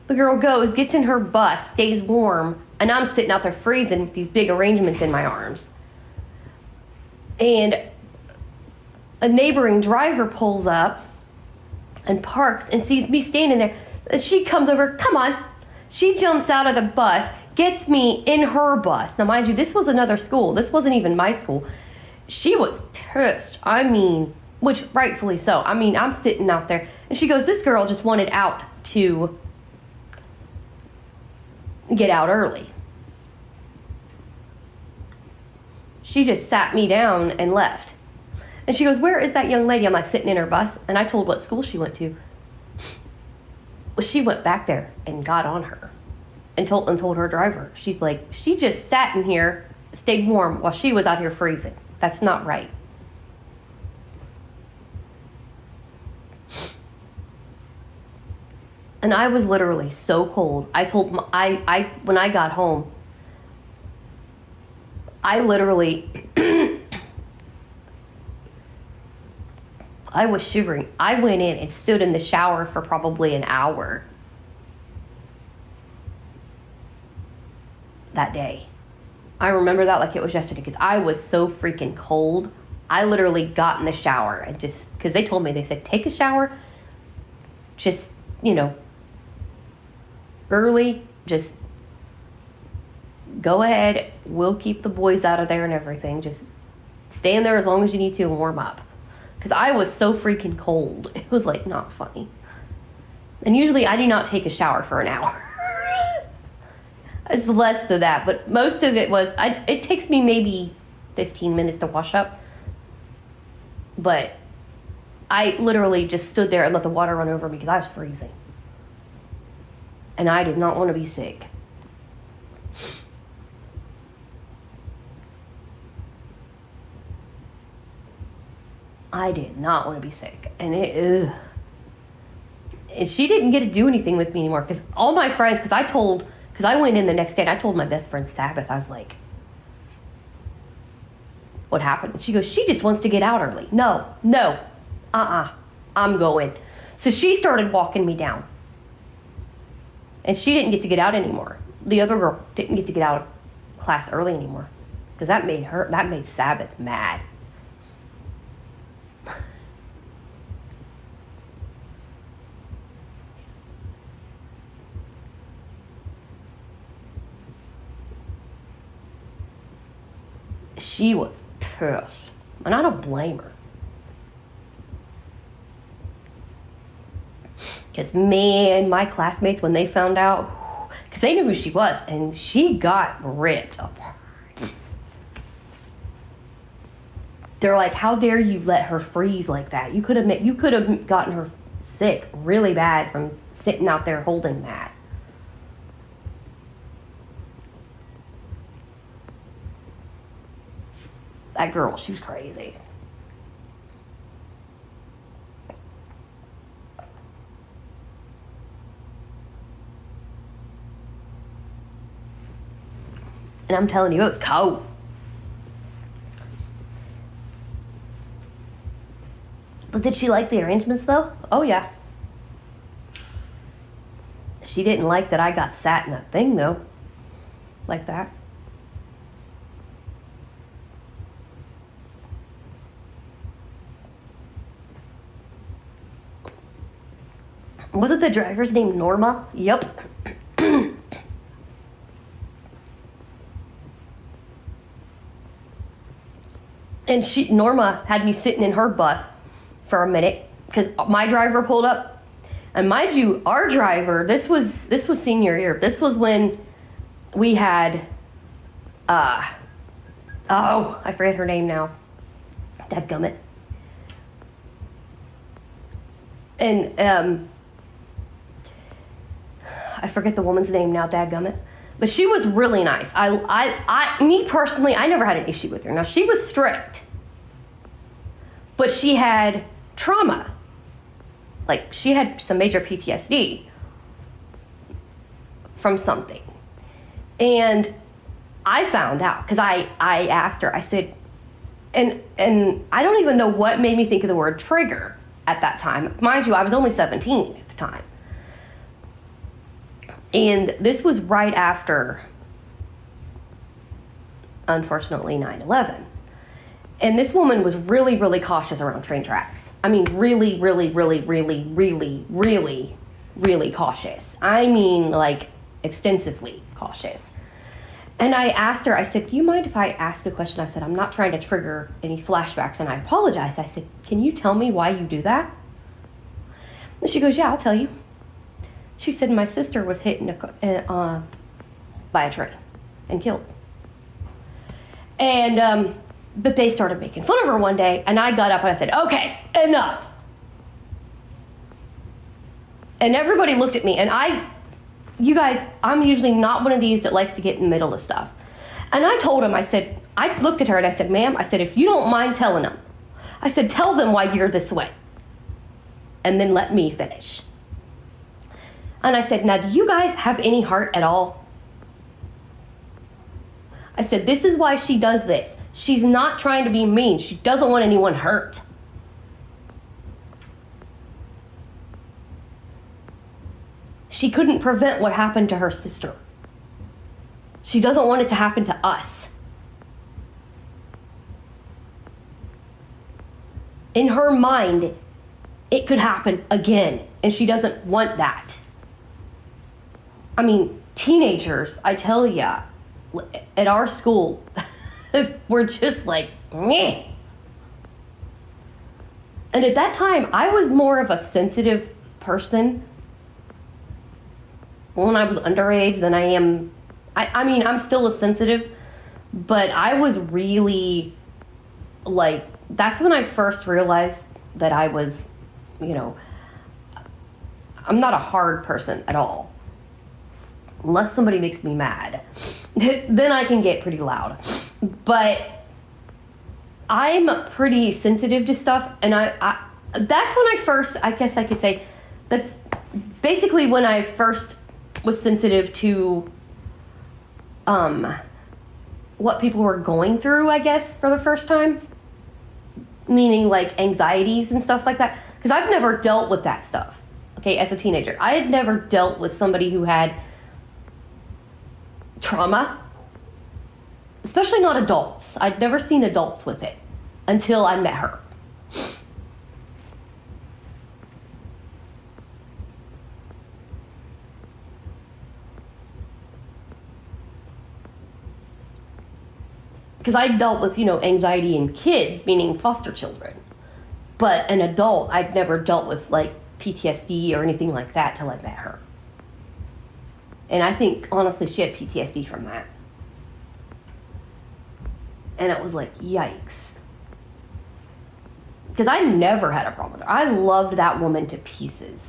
The girl goes, gets in her bus, stays warm, and I'm sitting out there freezing with these big arrangements in my arms. And a neighboring driver pulls up and parks and sees me standing there. She comes over, come on. She jumps out of the bus, gets me in her bus. Now, mind you, this was another school. This wasn't even my school. She was pissed. I mean, which rightfully so. I mean, I'm sitting out there, and she goes, this girl just wanted out to get out early. She just sat me down and left. And she goes, where is that young lady? I'm like sitting in her bus, and I told what school she went to. Well, she went back there and got on her and told her driver. She's like, she just sat in here, stayed warm while she was out here freezing. That's not right. And I was literally so cold. I told when I got home, I literally I was shivering. I went in and stood in the shower for probably an hour that day. I remember that like it was yesterday, because I was so freaking cold. I literally got in the shower and just, because they told me, they said, take a shower, just, early, just go ahead. We'll keep the boys out of there and everything. Just stay in there as long as you need to and warm up. Because I was so freaking cold. It was like not funny. And usually I do not take a shower for an hour. It's less than that, but most of it was, it takes me maybe 15 minutes to wash up. But I literally just stood there and let the water run over me because I was freezing. And I did not want to be sick. I did not want to be sick. And ugh. And she didn't get to do anything with me anymore because all my friends, because I went in the next day and I told my best friend Sabbath, I was like, what happened? And she goes, she just wants to get out early. No, I'm going. So she started walking me down. And she didn't get to get out anymore. The other girl didn't get to get out of class early anymore because that made Sabbath mad. She was pissed, and I don't blame her. Because, man, my classmates, when they found out, because they knew who she was, and she got ripped apart. They're like, how dare you let her freeze like that? You could have gotten her sick really bad from sitting out there holding that. That girl, she was crazy. And I'm telling you, it was cold. But did she like the arrangements, though? Oh, yeah. She didn't like that I got sat in that thing, though. Like that. Wasn't the driver's name Norma? Yep. And Norma had me sitting in her bus for a minute because my driver pulled up. And mind you, our driver, this was senior year. This was when we had, I forget her name now. Dadgummit. And, I forget the woman's name now, dadgummit. But she was really nice. Me personally, I never had an issue with her. Now, she was strict. But she had trauma. Like, she had some major PTSD from something. And I found out, because I asked her, I said, and I don't even know what made me think of the word trigger at that time. Mind you, I was only 17 at the time. And this was right after, unfortunately, 9/11. And this woman was really, really cautious around train tracks. I mean, really, really, really, really, really, really, really cautious. I mean, like, extensively cautious. And I asked her, I said, do you mind if I ask a question? I said, I'm not trying to trigger any flashbacks, and I apologize. I said, can you tell me why you do that? And she goes, yeah, I'll tell you. She said, my sister was hit by a train and killed. And, but they started making fun of her one day, and I got up and I said, okay, enough. And everybody looked at me, and you guys, I'm usually not one of these that likes to get in the middle of stuff. And I told him, I looked at her and I said, ma'am, I said, if you don't mind telling them, I said, tell them why you're this way. And then let me finish. And I said, now, do you guys have any heart at all? I said, this is why she does this. She's not trying to be mean. She doesn't want anyone hurt. She couldn't prevent what happened to her sister. She doesn't want it to happen to us. In her mind, it could happen again, and she doesn't want that. I mean, teenagers, I tell ya, at our school, we're just like, meh. And at that time, I was more of a sensitive person when I was underage than I am. I mean, I'm still a sensitive, But I was really, like, that's when I first realized that I was, you know, I'm not a hard person at all. Unless somebody makes me mad. Then I can get pretty loud. But I'm pretty sensitive to stuff, and I that's when I first, I guess I could say, that's basically when I first was sensitive to what people were going through, I guess, for the first time. Meaning like anxieties and stuff like that. Because I've never dealt with that stuff, okay, as a teenager. I had never dealt with somebody who had trauma, especially not adults. I'd never seen adults with it until I met her. Because I dealt with, anxiety in kids, meaning foster children. But an adult, I'd never dealt with, like, PTSD or anything like that till I met her. And I think, honestly, she had PTSD from that. And it was like, yikes. Because I never had a problem with her. I loved that woman to pieces.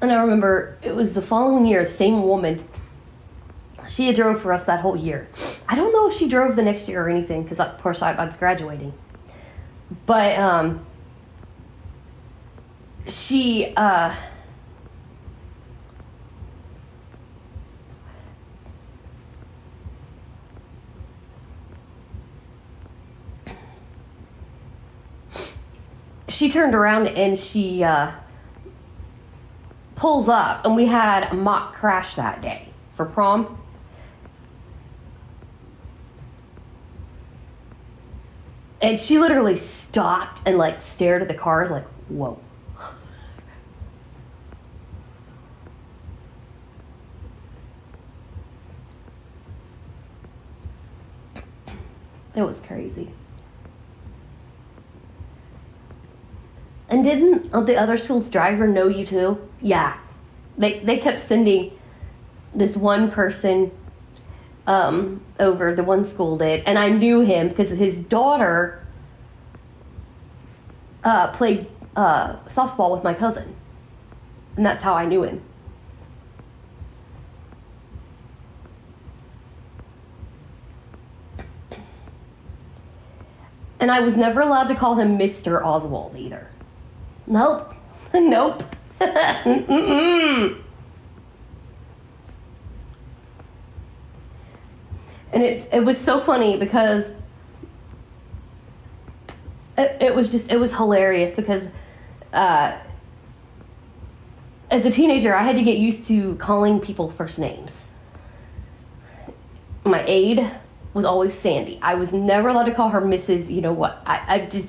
And I remember it was the following year, the same woman, she had drove for us that whole year. I don't know if she drove the next year or anything, because of course I was graduating. But she she turned around and she pulls up, and we had a mock crash that day for prom. And she literally stopped and like stared at the cars like, whoa. It was crazy. And didn't the other school's driver know you too? Yeah. They kept sending this one person over, the one school did, and I knew him because his daughter played softball with my cousin, and that's how I knew him. And I was never allowed to call him Mr. Oswald either. Nope. Nope. Mm-mm. And it was so funny because it was hilarious because as a teenager I had to get used to calling people first names. My aide was always Sandy. I was never allowed to call her Mrs.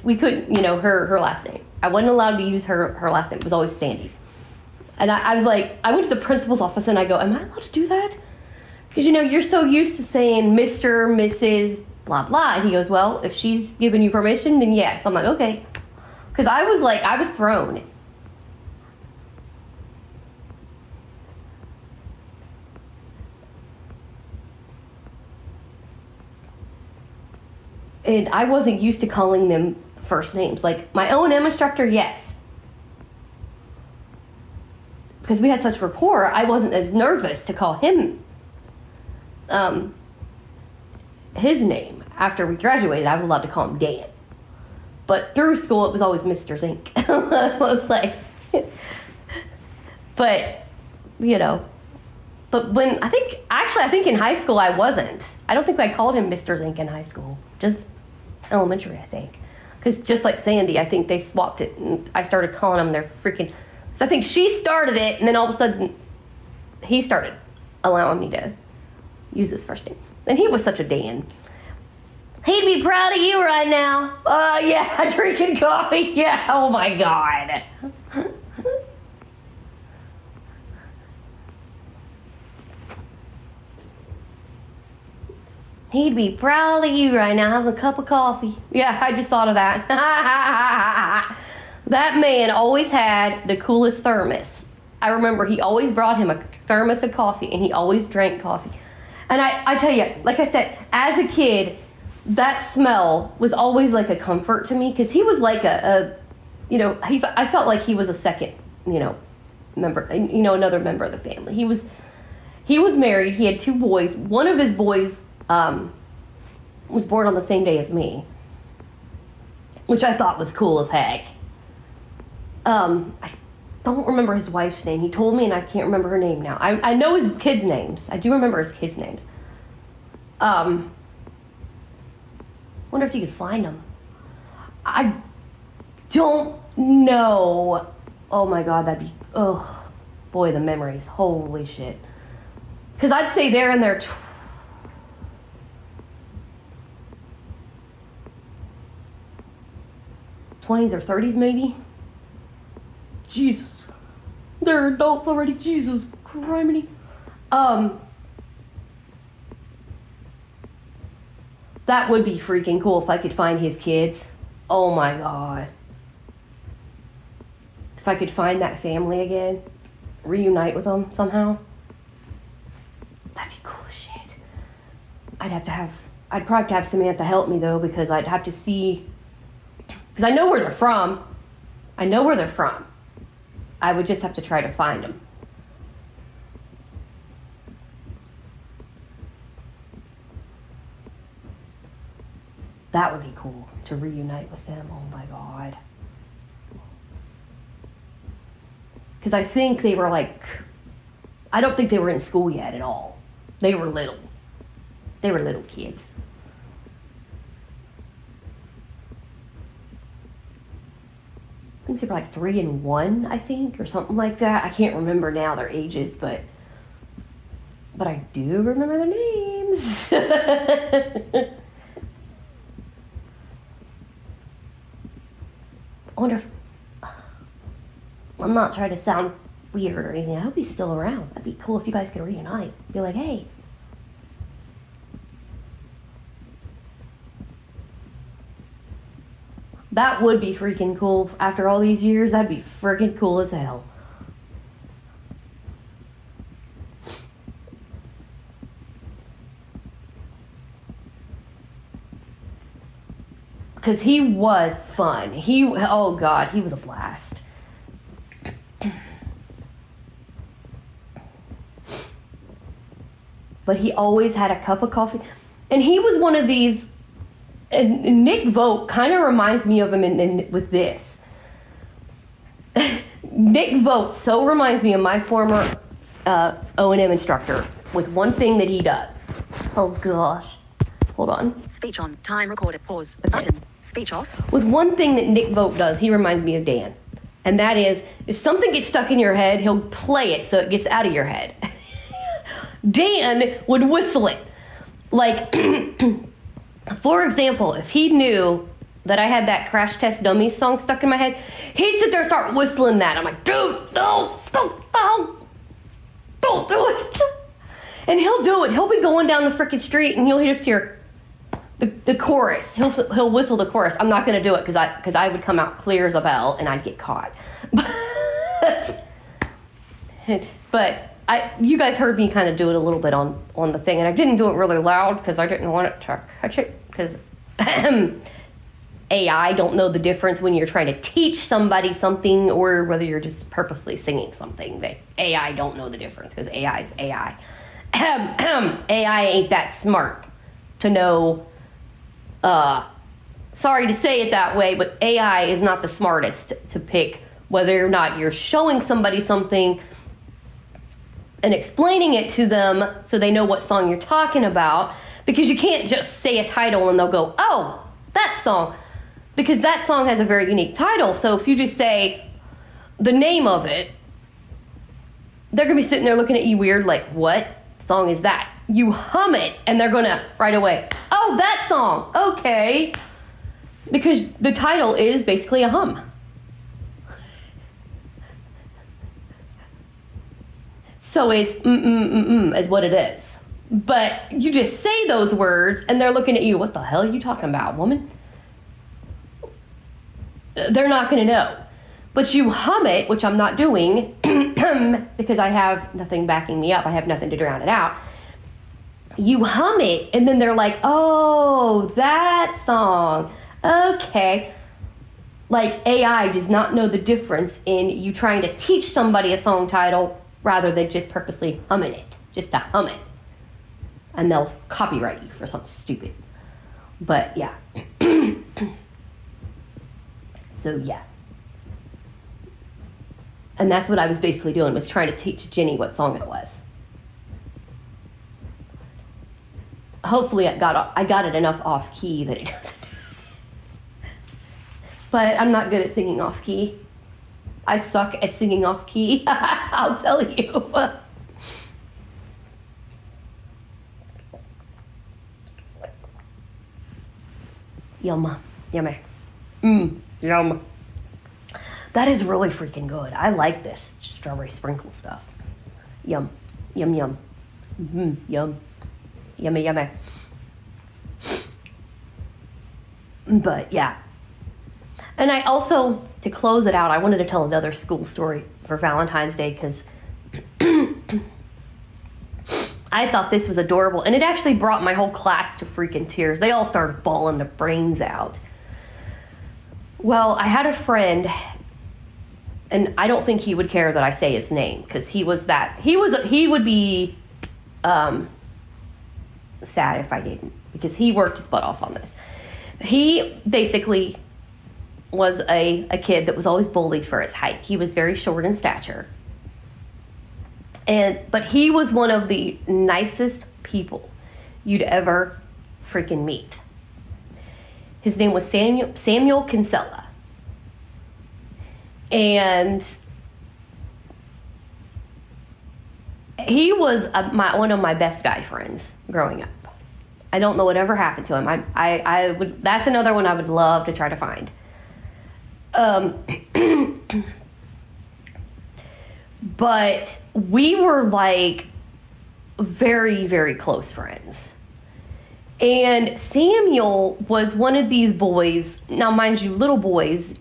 We couldn't, her last name. I wasn't allowed to use her last name. It was always Sandy. And I was like, I went to the principal's office and I go, am I allowed to do that? Because, you're so used to saying Mr., Mrs., blah, blah. And he goes, well, if she's given you permission, then yes. I'm like, okay. Because I was thrown. And I wasn't used to calling them first names. Like, my O&M instructor, yes. Because we had such rapport, I wasn't as nervous to call him his name. After we graduated, I was allowed to call him Dan. But through school, it was always Mr. Zink. I was like, but when, I think in high school I wasn't. I don't think I called him Mr. Zink in high school. Just elementary, I think. Because just like Sandy, I think they swapped it, and I started calling them their freaking... So I think she started it, and then all of a sudden, he started allowing me to use his first name. And he was such a Dan. He'd be proud of you right now. Oh, yeah, drinking coffee. Yeah, oh my God. He'd be proud of you right now, having a cup of coffee. Yeah, I just thought of that. That man always had the coolest thermos. I remember he always brought him a thermos of coffee, and he always drank coffee. And I tell you, like I said, as a kid, that smell was always like a comfort to me, because he was like I felt like he was a second, member, another member of the family. He was married. He had 2 boys. One of his boys was born on the same day as me, which I thought was cool as heck. I don't remember his wife's name. He told me, and I can't remember her name now. I know his kids' names. I do remember his kids' names. Wonder if you could find them. I don't know. Oh my God, oh boy, the memories. Holy shit. Because I'd say they're in their 20s or 30s maybe. Jesus. They're adults already. Jesus criminy. That would be freaking cool if I could find his kids. Oh my God. If I could find that family again, reunite with them somehow, that'd be cool as shit. I'd probably have to have Samantha help me though, because I'd have to see, because I know where they're from. I would just have to try to find them. That would be cool, to reunite with them. Oh my God. Because I think they were I don't think they were in school yet at all. They were little. They were little kids. I think they were 3 and 1, I think, or something like that. I can't remember now their ages, but I do remember their names. I wonder if, I'm not trying to sound weird or anything. I hope he's still around. That'd be cool if you guys could reunite. Be like, hey. That would be freaking cool. After all these years, that'd be freaking cool as hell. Because he was fun. Oh God, he was a blast. But he always had a cup of coffee. And he was one of these, and Nick Vogt kind of reminds me of him with this. Nick Vogt so reminds me of my former O&M instructor with one thing that he does. Oh gosh. Hold on. Speech on. Time recorded. Pause. Button. Speech off. With one thing that Nick Vogt does, he reminds me of Dan. And that is, if something gets stuck in your head, he'll play it so it gets out of your head. Dan would whistle it. For example, if he knew that I had that Crash Test Dummies song stuck in my head, he'd sit there and start whistling that. I'm like, dude, don't do it. And he'll do it. He'll be going down the frickin' street and he'll just hear the chorus. He'll whistle the chorus. I'm not going to do it because I would come out clear as a bell and I'd get caught. But you guys heard me kind of do it a little bit on the thing, and I didn't do it really loud because I didn't want it to catch it, because AI don't know the difference when you're trying to teach somebody something or whether you're just purposely singing something. AI don't know the difference because AI is AI. AI ain't that smart to know, sorry to say it that way, but AI is not the smartest to pick whether or not you're showing somebody something and explaining it to them so they know what song you're talking about, because you can't just say a title and they'll go, oh, that song, because that song has a very unique title. So if you just say the name of it, they're gonna be sitting there looking at you weird like, what song is that? You hum it and they're gonna right away, oh, that song, okay, because the title is basically a hum. So it's is what it is. But you just say those words and they're looking at you, what the hell are you talking about, woman? They're not going to know. But you hum it, which I'm not doing because I have nothing backing me up. I have nothing to drown it out. You hum it, and then they're like, oh, that song. Okay. Like, AI does not know the difference in you trying to teach somebody a song title rather than just purposely humming it, just to hum it. And they'll copyright you for something stupid. But, yeah. So, yeah. And that's what I was basically doing, was trying to teach Jenny what song it was. Hopefully I got it enough off key that it doesn't. But I'm not good at singing off key. I suck at singing off key. I'll tell you. Yum. Yummy. Yum. That is really freaking good. I like this strawberry sprinkle stuff. Yum. Yum, yum. Yum. Yummy, yummy. But, yeah. And I also, to close it out, I wanted to tell another school story for Valentine's Day because I thought this was adorable. And it actually brought my whole class to freaking tears. They all started bawling their brains out. Well, I had a friend, and I don't think he would care that I say his name because he would be sad if I didn't, because he worked his butt off on this. He basically was a kid that was always bullied for his height. He was very short in stature. But he was one of the nicest people you'd ever freaking meet. His name was Samuel Kinsella. And he was one of my best guy friends growing up. I don't know whatever happened to him. I would. That's another one I would love to try to find. But we were like very, very close friends. And Samuel was one of these boys. Now, mind you, little boys,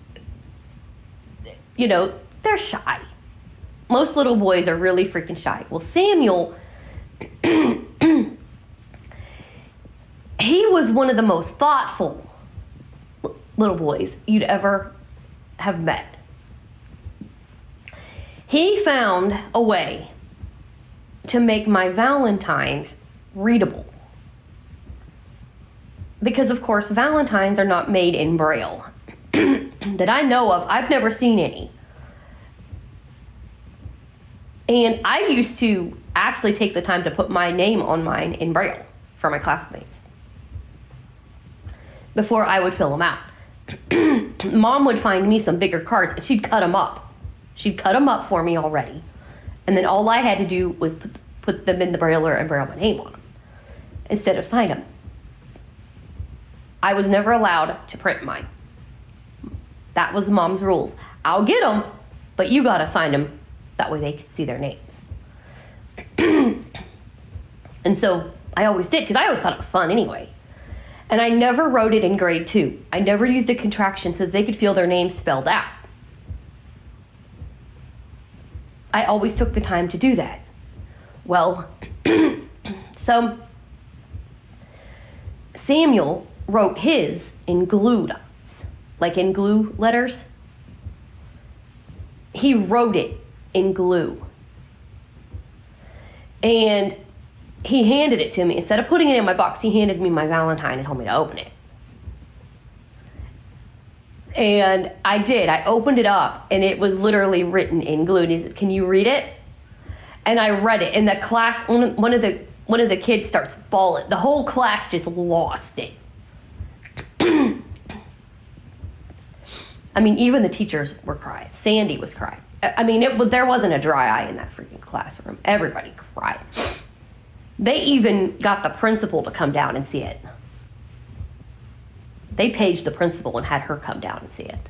you know, they're shy. Most little boys are really freaking shy. Well, Samuel, he was one of the most thoughtful little boys you'd ever have met. He found a way to make my Valentine readable. Because, of course, Valentines are not made in Braille. That I know of. I've never seen any. And I used to actually take the time to put my name on mine in Braille for my classmates before I would fill them out. Mom would find me some bigger cards and she'd cut them up. She'd cut them up for me already. And then all I had to do was put them in the Brailler and braille my name on them instead of sign them. I was never allowed to print mine. That was Mom's rules. I'll get them, but you gotta sign them. That way they could see their names. And so I always did, because I always thought it was fun anyway. And I never wrote it in grade 2. I never used a contraction so that they could feel their name spelled out. I always took the time to do that. Well, so Samuel wrote his in glue dots, like in glue letters. He wrote it in glue. And he handed it to me. Instead of putting it in my box, he handed me my Valentine and told me to open it. And I did. I opened it up, and it was literally written in glue. And he said, "Can you read it?" And I read it. And the class, one of the kids starts bawling. The whole class just lost it. I mean, even the teachers were crying. Sandy was crying. I mean, there wasn't a dry eye in that freaking classroom. Everybody cried. They even got the principal to come down and see it. They paged the principal and had her come down and see it.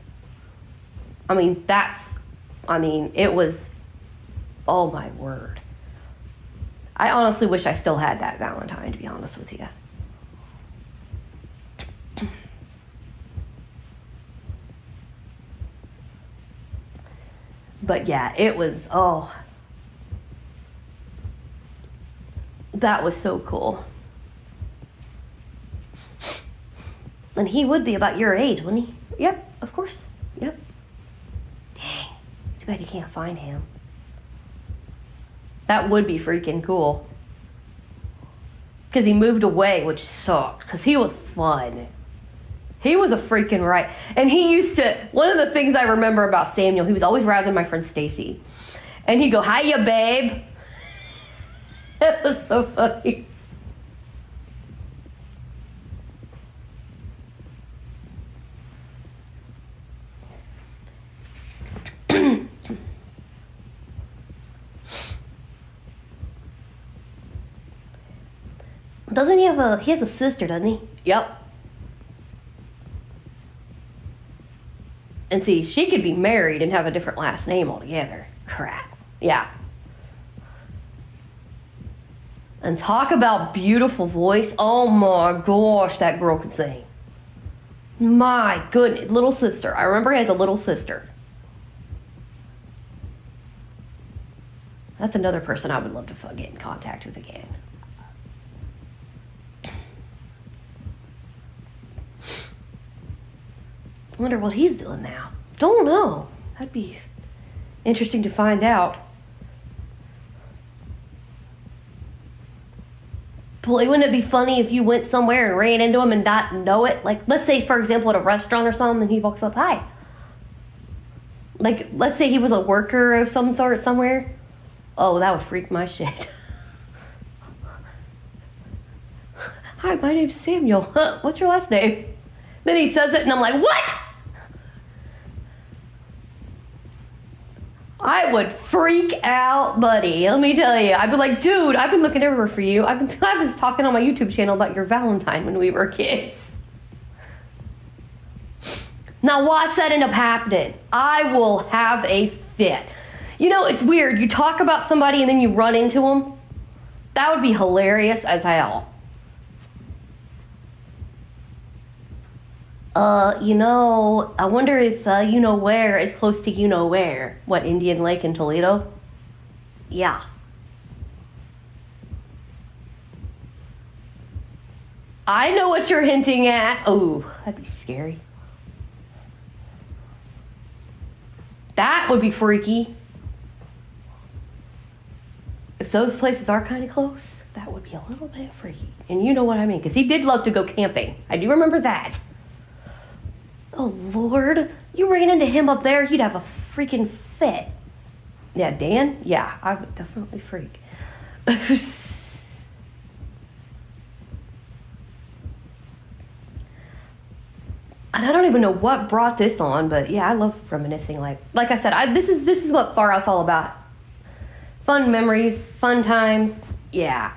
I mean, it was, oh my word. I honestly wish I still had that Valentine, to be honest with you. But yeah, it was, oh, that was so cool. And he would be about your age, wouldn't he? Yep, of course. Yep. Dang, too bad you can't find him. That would be freaking cool. Because he moved away, which sucked, because he was fun. He was a freaking riot. And he used to, one of the things I remember about Samuel, he was always rousing my friend Stacy. And he'd go, hiya, babe. It was so funny. Doesn't he have he has a sister, doesn't he? Yep. And see, she could be married and have a different last name altogether. Crap. Yeah. And talk about beautiful voice. Oh my gosh, that girl could sing. My goodness. Little sister. I remember he has a little sister. That's another person I would love to get in contact with again. I wonder what he's doing now. Don't know. That'd be interesting to find out. Boy, wouldn't it be funny if you went somewhere and ran into him and didn't know it? Like, let's say, for example, at a restaurant or something, and he walks up, hi. Like, let's say he was a worker of some sort somewhere. Oh, that would freak my shit. Hi, my name's Samuel. What's your last name? Then he says it, and I'm like, what? I would freak out, buddy. Let me tell you. I'd be like, dude, I've been looking everywhere for you. I was talking on my YouTube channel about your Valentine when we were kids. Now watch that end up happening. I will have a fit. You know, it's weird. You talk about somebody and then you run into them. That would be hilarious as hell. You know, I wonder if you know where is close to you know where. What, Indian Lake in Toledo? Yeah. I know what you're hinting at. Oh, that'd be scary. That would be freaky. If those places are kind of close, that would be a little bit freaky. And you know what I mean, because he did love to go camping. I do remember that. Oh, Lord. You ran into him up there, you'd have a freaking fit. Yeah, Dan? Yeah, I would definitely freak. And I don't even know what brought this on, but yeah, I love reminiscing. Like I said, this is what Far Out's all about. Fun memories, fun times, yeah.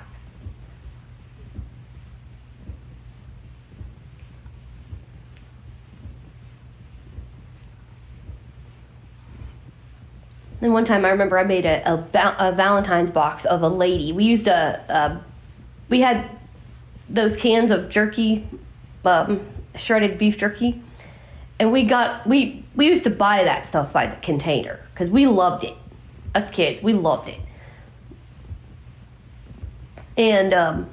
Then one time I remember I made a Valentine's box of a lady. We used we had those cans of jerky, shredded beef jerky, and we used to buy that stuff by the container because we loved it. Us kids, we loved it. And I'm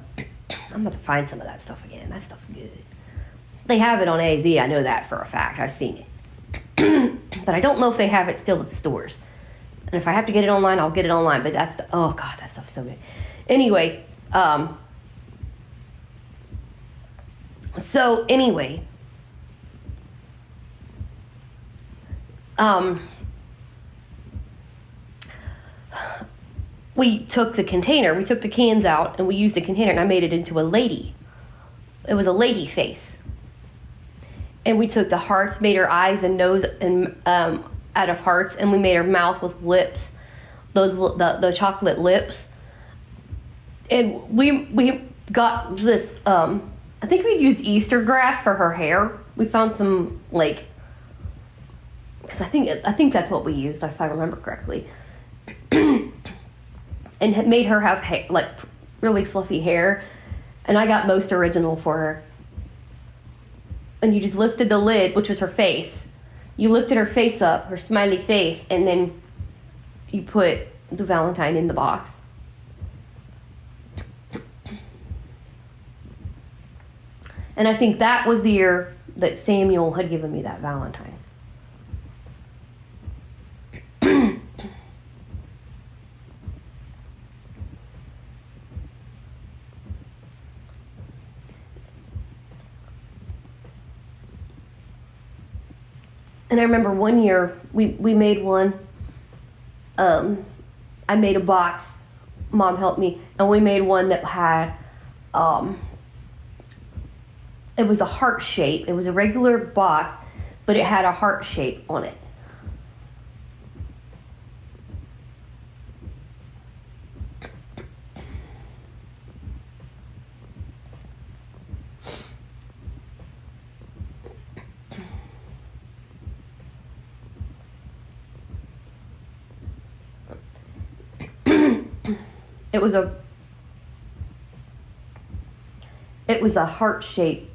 about to find some of that stuff again. That stuff's good. They have it on AZ. I know that for a fact. I've seen it. But I don't know if they have it still at the stores. And if I have to get it online, I'll get it online. But that's oh God, that stuff's so good. Anyway, we took the container, we took the cans out, and we used the container, and I made it into a lady. It was a lady face. And we took the hearts, made her eyes and nose and out of hearts, and we made her mouth with lips, the chocolate lips. And we got this, I think we used Easter grass for her hair. We found some, like, because I think that's what we used, if I remember correctly. And it made her have like really fluffy hair, and I got Most Original for her. And you just lifted the lid, which was her face. You lifted her face up, her smiley face, and then you put the Valentine in the box. And I think that was the year that Samuel had given me that Valentine. And I remember one year we made one. I made a box. Mom helped me, and we made one that had. It was a heart shape. It was a regular box, but it had a heart shape on it. It was a heart shape.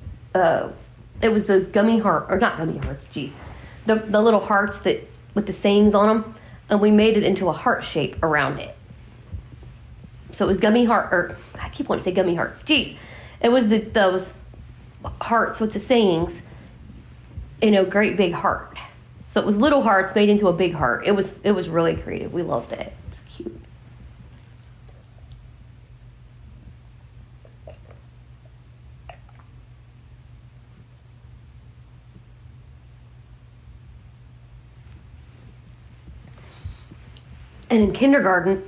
It was those gummy heart, or not gummy hearts, geez. The little hearts that with the sayings on them, and we made it into a heart shape around it. So it was gummy heart, or I keep wanting to say gummy hearts, geez. It was those hearts with the sayings in a great big heart. So it was little hearts made into a big heart. It was really creative. We loved it. It was cute. And in kindergarten,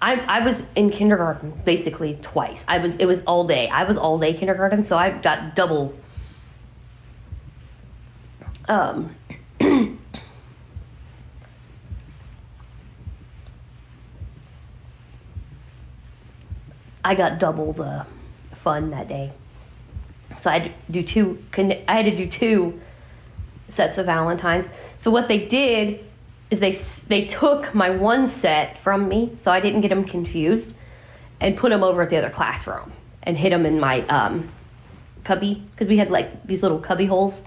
I was in kindergarten basically twice. It was all day. I was all day kindergarten, so I got double. I got double the fun that day. So I had to do two sets of Valentines. So what they did is they took my one set from me, so I didn't get them confused, and put them over at the other classroom and hid them in my cubby, because we had like these little cubby holes.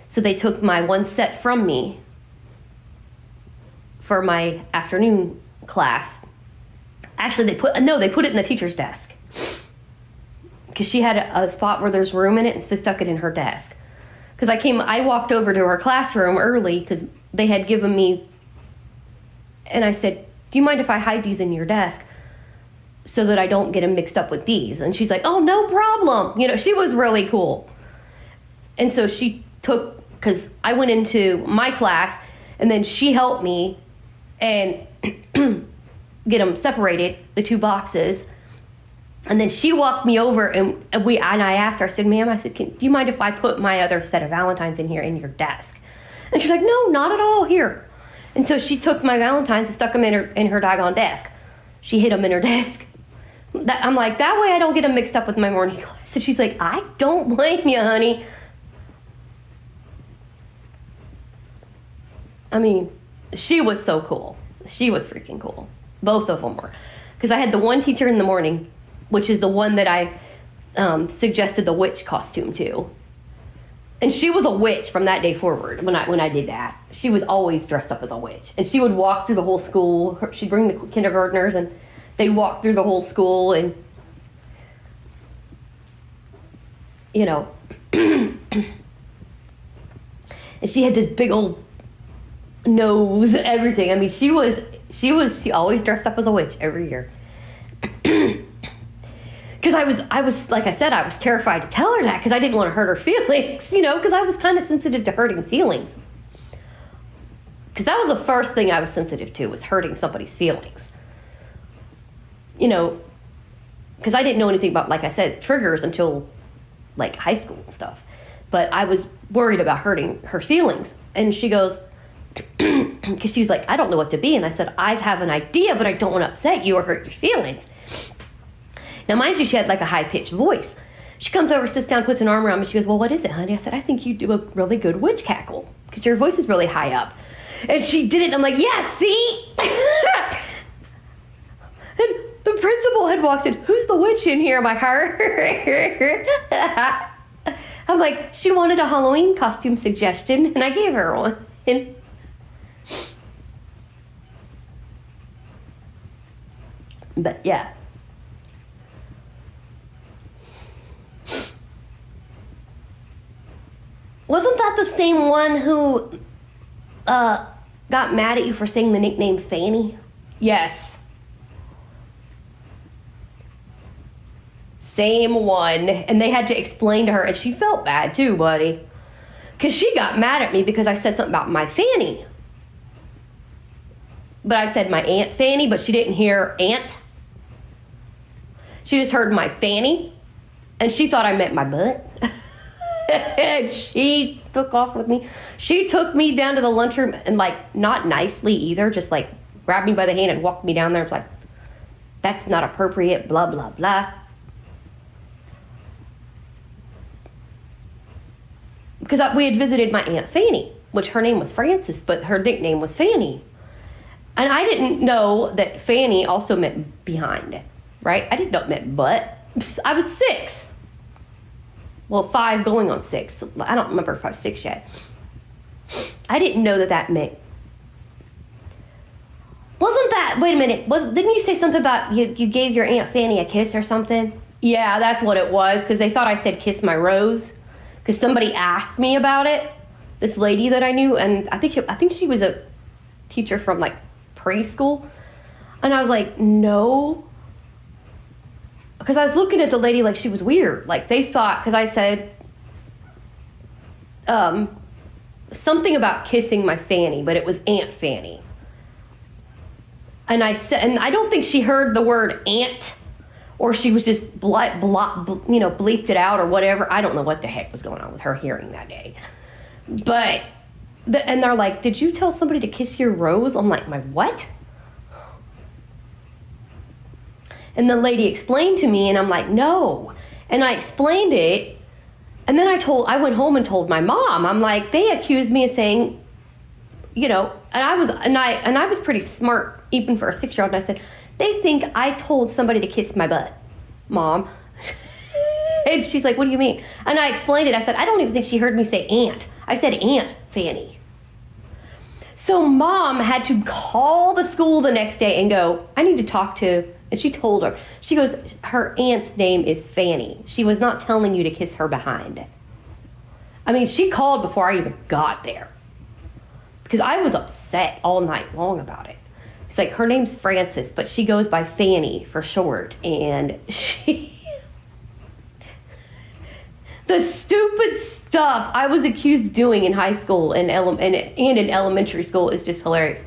So they took my one set from me for my afternoon class. Actually, they put it in the teacher's desk, because she had a spot where there's room in it, and so they stuck it in her desk. Because I walked over to her classroom early because they had given me, and I said, do you mind if I hide these in your desk so that I don't get them mixed up with these? And she's like, oh, no problem. You know, she was really cool. And so she took, because I went into my class, and then she helped me and get them separated, the two boxes. And then she walked me over, and I asked her, I said, ma'am, do you mind if I put my other set of Valentines in here in your desk? And she's like, no, not at all, here. And so she took my Valentines and stuck them in her doggone desk. She hid them in her desk. I'm like, that way I don't get them mixed up with my morning class. And she's like, I don't blame you, honey. I mean, she was so cool. She was freaking cool. Both of them were. Because I had the one teacher in the morning, which is the one that I suggested the witch costume to. And she was a witch from that day forward when I did that. She was always dressed up as a witch. And she would walk through the whole school. She'd bring the kindergartners, and they'd walk through the whole school, and, you know. And she had this big old nose and everything. I mean, she always dressed up as a witch every year. Because I was, like I said, I was terrified to tell her that, because I didn't want to hurt her feelings, you know, because I was kind of sensitive to hurting feelings. Because that was the first thing I was sensitive to, was hurting somebody's feelings. You know, because I didn't know anything about, like I said, triggers until, like, high school and stuff. But I was worried about hurting her feelings. And she goes, because she's like, I don't know what to be. And I said, I have an idea, but I don't want to upset you or hurt your feelings. Now, mind you, she had like a high-pitched voice. She comes over, sits down, puts an arm around me. She goes, well, what is it, honey? I said, I think you do a really good witch cackle, because your voice is really high up. And she did it, and I'm like, yes, see? And the principal had walked in. Who's the witch in here, my heart? I'm like, she wanted a Halloween costume suggestion, and I gave her one. And But yeah. Wasn't that the same one who got mad at you for saying the nickname Fanny? Yes. Same one. And they had to explain to her, and she felt bad too, buddy. Because she got mad at me because I said something about my Fanny. But I said my Aunt Fanny, but she didn't hear aunt. She just heard my Fanny, and she thought I meant my butt. And she took off with me. She took me down to the lunchroom, and like, not nicely either, just like grabbed me by the hand and walked me down there. It's like, that's not appropriate, blah, blah, blah. Because we had visited my Aunt Fanny, which her name was Frances, but her nickname was Fanny. And I didn't know that Fanny also meant behind, right? I didn't know it meant butt. I was 6. Well, 5 going on 6. I don't remember if I was 6 yet. I didn't know that meant. Wasn't that, wait a minute, didn't you say something about you gave your Aunt Fanny a kiss or something? Yeah, that's what it was, because they thought I said kiss my rose. Because somebody asked me about it, this lady that I knew, and I think she was a teacher from like preschool. And I was like, no. Because I was looking at the lady like she was weird. Like they thought, because I said something about kissing my Fanny, but it was Aunt Fanny. And I said, and I don't think she heard the word aunt, or she was just bleeped it out or whatever. I don't know what the heck was going on with her hearing that day. But, and they're like, did you tell somebody to kiss your rose? I'm like, my what? And the lady explained to me, and I'm like, no. And I explained it, and then I went home and told my mom. I'm like, they accused me of saying, and I was pretty smart even for a 6-year-old. And I said, they think I told somebody to kiss my butt, Mom. And she's like, what do you mean? And I explained it. I said, I don't even think she heard me say aunt. I said Aunt Fanny. So Mom had to call the school the next day and go, I need to talk to, and she told her. She goes, her aunt's name is Fanny. She was not telling you to kiss her behind. I mean, she called before I even got there. Because I was upset all night long about it. It's like, her name's Frances, but she goes by Fanny for short. And the stupid stuff I was accused of doing in high school and in elementary school is just hilarious.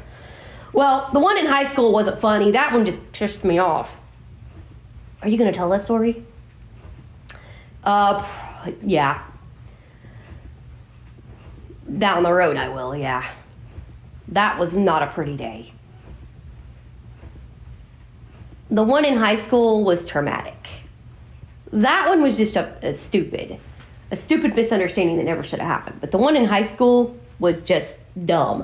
Well, the one in high school wasn't funny. That one just pissed me off. Are you going to tell that story? Yeah. Down the road I will, yeah. That was not a pretty day. The one in high school was traumatic. That one was just a stupid misunderstanding that never should have happened. But the one in high school was just dumb.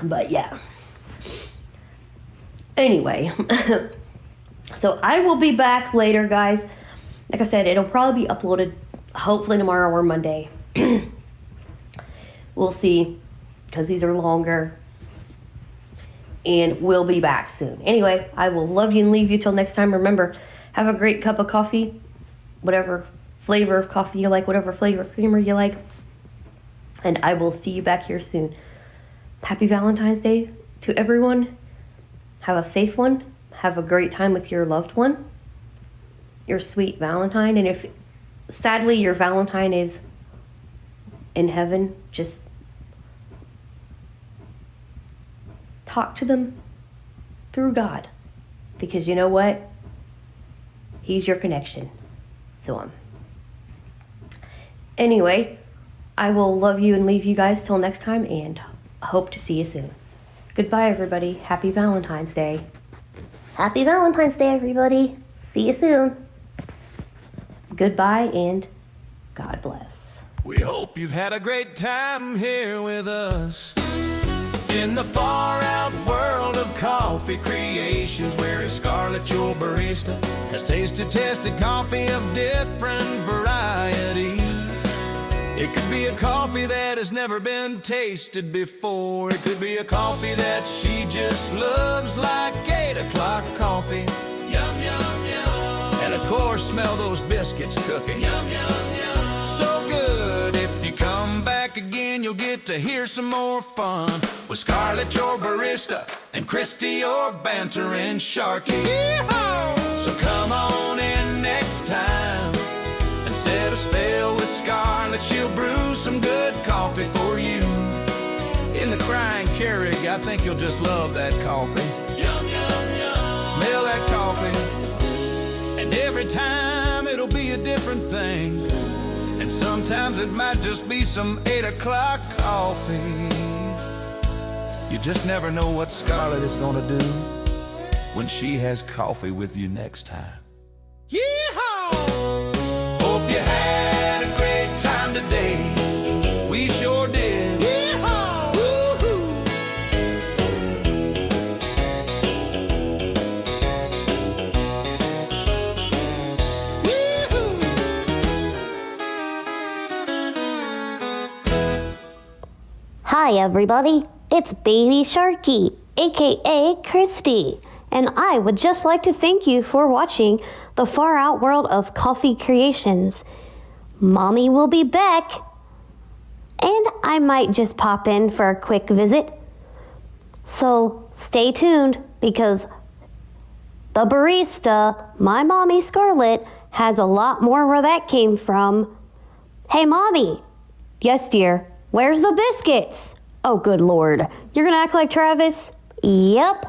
But yeah. Anyway, so I will be back later, guys. Like I said, it'll probably be uploaded hopefully tomorrow or Monday. We'll see, because these are longer. And we'll be back soon. Anyway, I will love you and leave you till next time. Remember, have a great cup of coffee, whatever flavor of coffee you like, whatever flavor creamer you like. And I will see you back here soon. Happy Valentine's Day to everyone. Have a safe one. Have a great time with your loved one, your sweet Valentine. And if, sadly, your Valentine is in heaven, just talk to them through God. Because you know what? He's your connection. So anyway, I will love you and leave you guys till next time, and hope to see you soon. Goodbye, everybody. Happy Valentine's Day. Happy Valentine's Day, everybody. See you soon. Goodbye, and God bless. We hope you've had a great time here with us in the far out world of coffee creations, where Scarlett, your barista, has tasted, tested coffee of different varieties. It could be a coffee that has never been tasted before. It could be a coffee that she just loves, like 8 o'clock coffee. Yum, yum, yum. And of course, smell those biscuits cooking. Yum, yum, yum. So good. If you come back again, you'll get to hear some more fun with Scarlett, your barista, and Christy, your bantering Sharky. Yeehaw! So come on in next time and set a spell with Scarlett. She'll brew some good coffee for you. In the Crying Keurig, I think you'll just love that coffee. Yum, yum, yum. Smell that coffee. And every time it'll be a different thing. And sometimes it might just be some 8 o'clock coffee. You just never know what Scarlett is gonna do when she has coffee with you next time. Yeehaw! Hope you had a great time today. We sure did. Yeehaw! Woo-hoo! Woo-hoo! Hi, everybody. It's Baby Sharky, aka Christy, and I would just like to thank you for watching the far out world of coffee creations. Mommy will be back, and I might just pop in for a quick visit. So stay tuned, because the barista, my mommy Scarlett, has a lot more where that came from. Hey, Mommy. Yes, dear. Where's the biscuits? Oh, good Lord. You're gonna act like Travis? Yep.